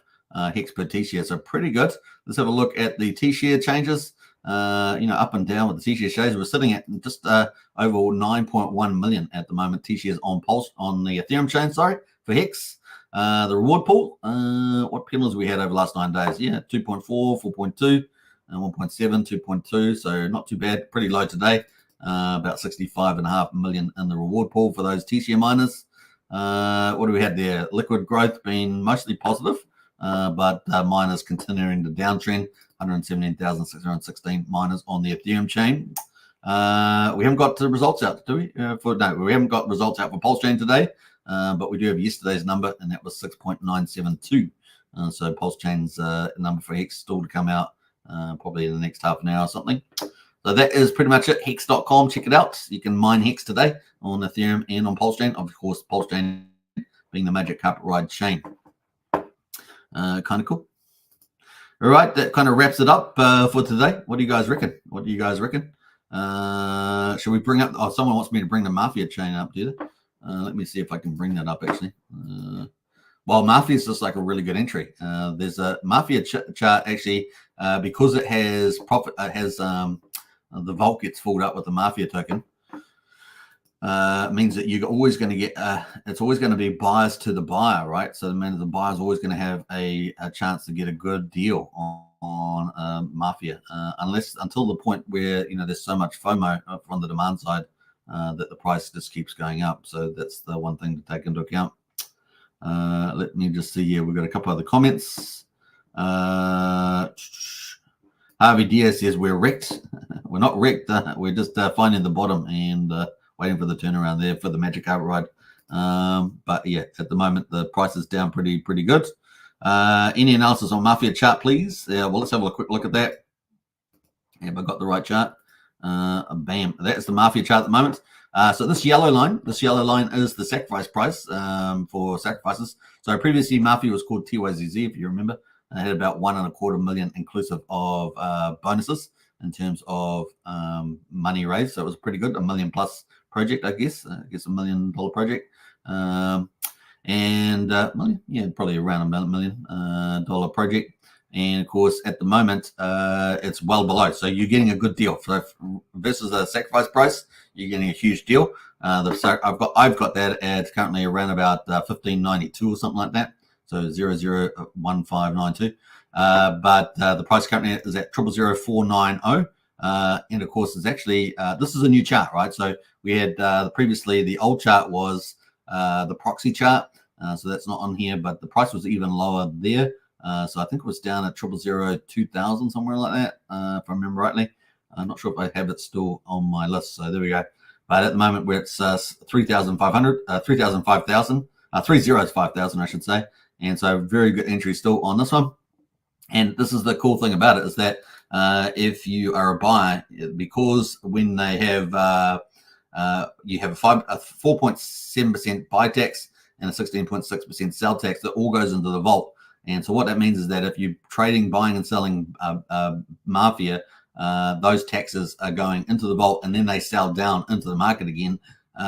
hex per T-share. So pretty good. Let's have a look at the T-share changes. Up and down with the T-share shares. We're sitting at just over 9.1 million at the moment T-shares on Pulse on the Ethereum chain. Sorry, for Hex. The reward pool. What penalties we had over the last 9 days? Yeah, 2.4, 4.2, 1.7, 2.2. So not too bad. Pretty low today. About 65.5 million in the reward pool for those T-share miners. What do we have there? Liquid growth being mostly positive, but miners continuing the downtrend. 117,616 miners on the Ethereum chain. We haven't got the results out, do we? We haven't got results out for Pulsechain today, but we do have yesterday's number, and that was 6.972. So Pulsechain's number for Hex still to come out probably in the next half an hour or something. So that is pretty much it. Hex.com, check it out. You can mine Hex today on Ethereum and on Pulsechain. Of course, Pulsechain being the Magic Carpet Ride chain. Kind of cool. All right, that kind of wraps it up for today. What do you guys reckon? Should we bring up? Oh, someone wants me to bring the Mafia chain up, do they? Let me see if I can bring that up, actually. Well, Mafia is just like a really good entry. There's a Mafia chart, actually, because it has profit, the vault gets filled up with the Mafia token. Means that you're always going to get it's always going to be biased to the buyer, right? So the buyer's always going to have a chance to get a good deal on Mafia, until the point where there's so much FOMO from the demand side that the price just keeps going up. So that's the one thing to take into account. Let me just see here. We've got a couple other comments. Harvey Diaz says we're wrecked. We're not wrecked. We're just finding the bottom and waiting for the turnaround there for the Magic Carpet Ride. But yeah, at the moment the price is down pretty good. Any analysis on Mafia chart, please? Well, let's have a quick look at that. Have I got the right chart? Bam, that's the Mafia chart at the moment. So this yellow line is the sacrifice price for sacrifices. So previously Mafia was called TYZZ, if you remember. It had about 1.25 million inclusive of bonuses in terms of money raised. So it was pretty good, $1 million plus project, I guess. $1 million project. Probably around $1 million project. And of course, at the moment, it's well below. So you're getting a good deal. So versus a sacrifice price, you're getting a huge deal. I've got that at currently around about 1592 or something like that. So 001592. But the price currently is at 000490. And of course, it's actually this is a new chart, right? So we had previously the old chart was the proxy chart. So that's not on here, but the price was even lower there. So I think it was down at 002000 somewhere like that, if I remember rightly. I'm not sure if I have it still on my list. So there we go. But at the moment, where it's 3,500, 3,005,000, 305,000, I should say. And so very good entry still on this one. And this is the cool thing about it is that if you are a buyer, because when they have you have a 4.7% buy tax and a 16.6% sell tax, that all goes into the vault. And so what that means is that if you're trading, buying and selling Mafia, those taxes are going into the vault and then they sell down into the market again,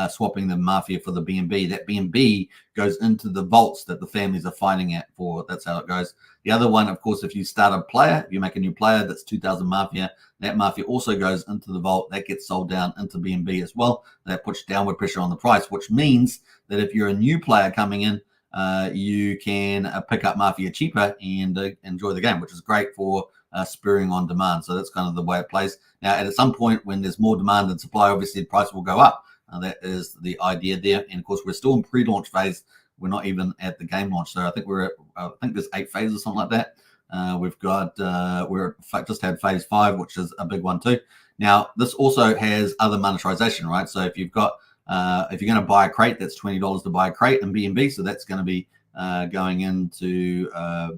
swapping the Mafia for the BNB. That BNB goes into the vaults that the families are fighting at for. That's how it goes. The other one, of course, if you start a player, if you make a new player that's 2,000 Mafia, that Mafia also goes into the vault. That gets sold down into BNB as well. That puts downward pressure on the price, which means that if you're a new player coming in, you can pick up Mafia cheaper and enjoy the game, which is great for spurring on demand. So that's kind of the way it plays. Now, at some point when there's more demand than supply, obviously the price will go up. That is the idea there. And of course, we're still in pre-launch phase. We're not even at the game launch. So I think I think there's 8 phases or something like that. We've got, we're just had phase 5, which is a big one too. Now, this also has other monetization, right? So if you've got, if you're going to buy a crate, that's $20 to buy a crate in BNB. So that's going to be going into,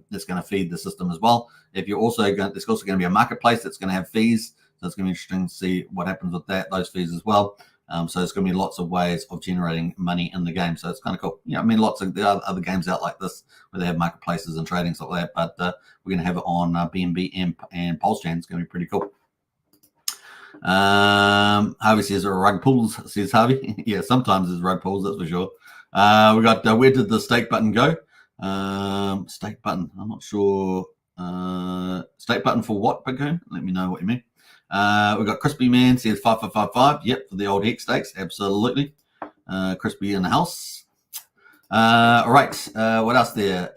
that's going to feed the system as well. If you're also going, there's also going to be a marketplace that's going to have fees. So it's going to be interesting to see what happens with that, those fees as well. So there's going to be lots of ways of generating money in the game. So it's kind of cool. I mean, lots of there are other games out like this where they have marketplaces and trading stuff like that. But we're going to have it on BNB and Pulsechain. It's going to be pretty cool. Harvey says rug pulls, says Harvey. Yeah, sometimes there's rug pulls, that's for sure. We got where did the stake button go? Stake button, I'm not sure. Stake button for what, Bitcoin? Let me know what you mean. We got Crispy Man says 5555. Yep, for the old Hex stakes, absolutely. Crispy in the house. All right, what else there?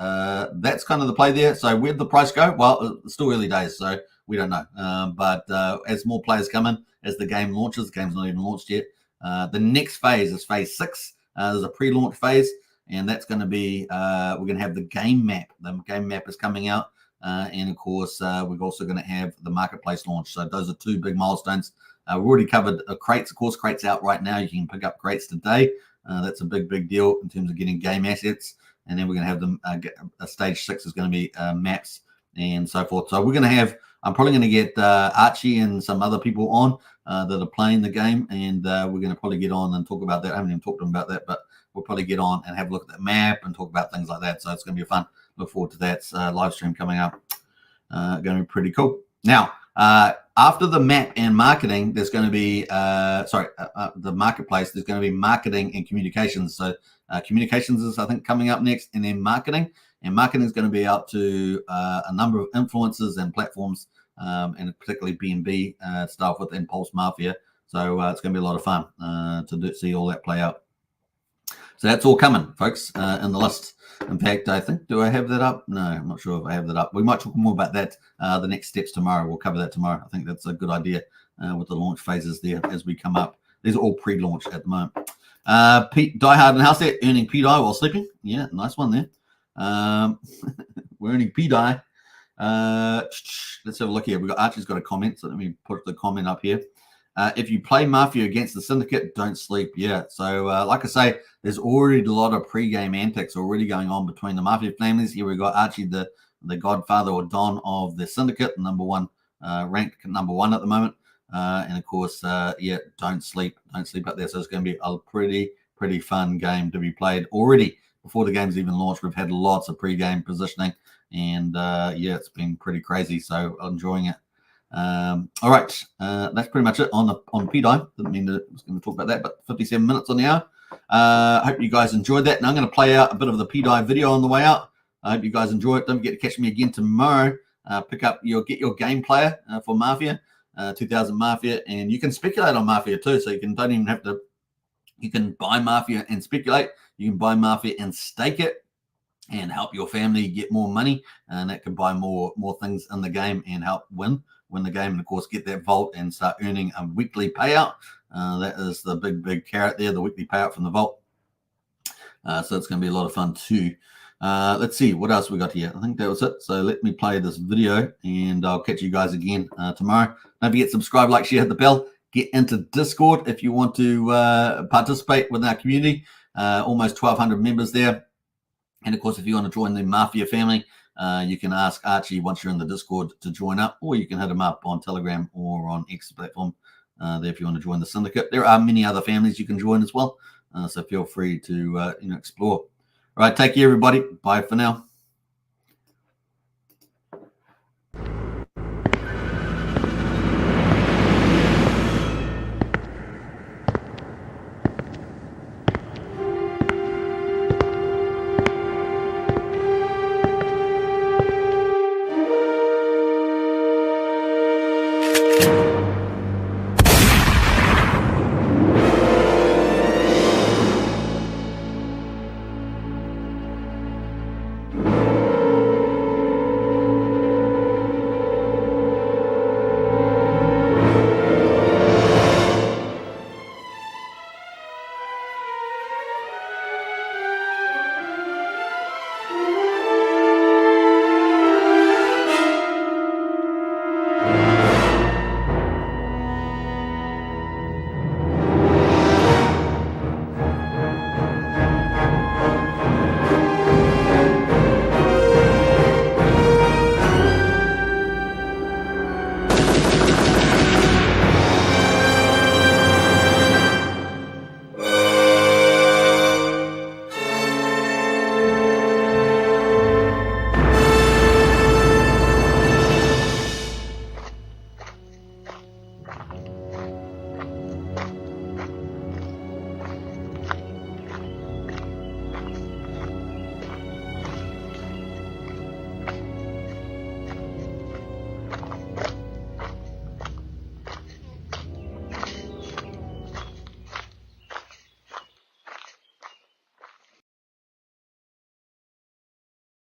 That's kind of the play there. So where'd the price go? Well, it's still early days, so we don't know. But as more players come in, as the game launches, the game's not even launched yet. The next phase is phase 6. There's a pre-launch phase, and that's going to be, we're going to have the game map. The game map is coming out. And of course, we're also going to have the marketplace launch. So those are 2 big milestones. We've already covered crates. Of course, crates out right now. You can pick up crates today. That's a big deal in terms of getting game assets. And then we're going to have them. Stage 6 is going to be maps and so forth. So we're going to have. I'm probably going to get Archie and some other people on that are playing the game, and we're going to probably get on and talk about that. I haven't even talked to them about that, but we'll probably get on and have a look at that map and talk about things like that. So it's going to be fun. Look forward to that live stream coming up. Going to be pretty cool. Now, after the map and marketing, there's going to be, the marketplace, there's going to be marketing and communications. So communications is, I think, coming up next, and then marketing. And marketing is going to be out to a number of influencers and platforms, and particularly BNB stuff within Pulse Mafia. So it's going to be a lot of fun to see all that play out. So that's all coming, folks, in the list. In fact, I think, do I have that up? No, I'm not sure if I have that up. We might talk more about that the next steps tomorrow. We'll cover that tomorrow. I think that's a good idea with the launch phases there as we come up. These are all pre-launch at the moment. Pete Diehard in the house there, earning PDI while sleeping. Yeah, nice one there. We're earning PDI. Let's have a look here. We've got Archie's got a comment, so let me put the comment up here. If you play Mafia against the syndicate, don't sleep. Yeah. So, like I say, there's already a lot of pre-game antics already going on between the Mafia families. Here we got Archie, the godfather or Don of the syndicate, number one, ranked number 1 at the moment. And of course, yeah, don't sleep. Don't sleep up there. So it's going to be a pretty fun game to be played already before the game's even launched. We've had lots of pre-game positioning, and yeah, it's been pretty crazy. So I'm enjoying it. All right, that's pretty much it on PDI. Didn't mean to, I was going to talk about that, but 57 minutes on the hour. Hope you guys enjoyed that. Now I'm going to play out a bit of the PDI video on the way out. I hope you guys enjoy it. Don't forget to catch me again tomorrow. Get your game player for Mafia, 2000 Mafia, and you can speculate on Mafia too. So you don't even have to. You can buy Mafia and speculate. You can buy Mafia and stake it, and help your family get more money, and that can buy more things in the game and help win the game, and of course get that vault and start earning a weekly payout. That is the big carrot there, the weekly payout from the vault. So it's going to be a lot of fun too. Let's see what else we got here. I think that was it. So let me play this video, and I'll catch you guys again tomorrow. Don't forget, subscribe, like, share, hit the bell. Get into Discord if you want to participate with our community. Almost 1,200 members there. And of course, if you want to join the Mafia family, you can ask Archie once you're in the Discord to join up, or you can hit him up on Telegram or on X platform there if you want to join the syndicate. There are many other families you can join as well, so feel free to explore. All right, take care, everybody. Bye for now.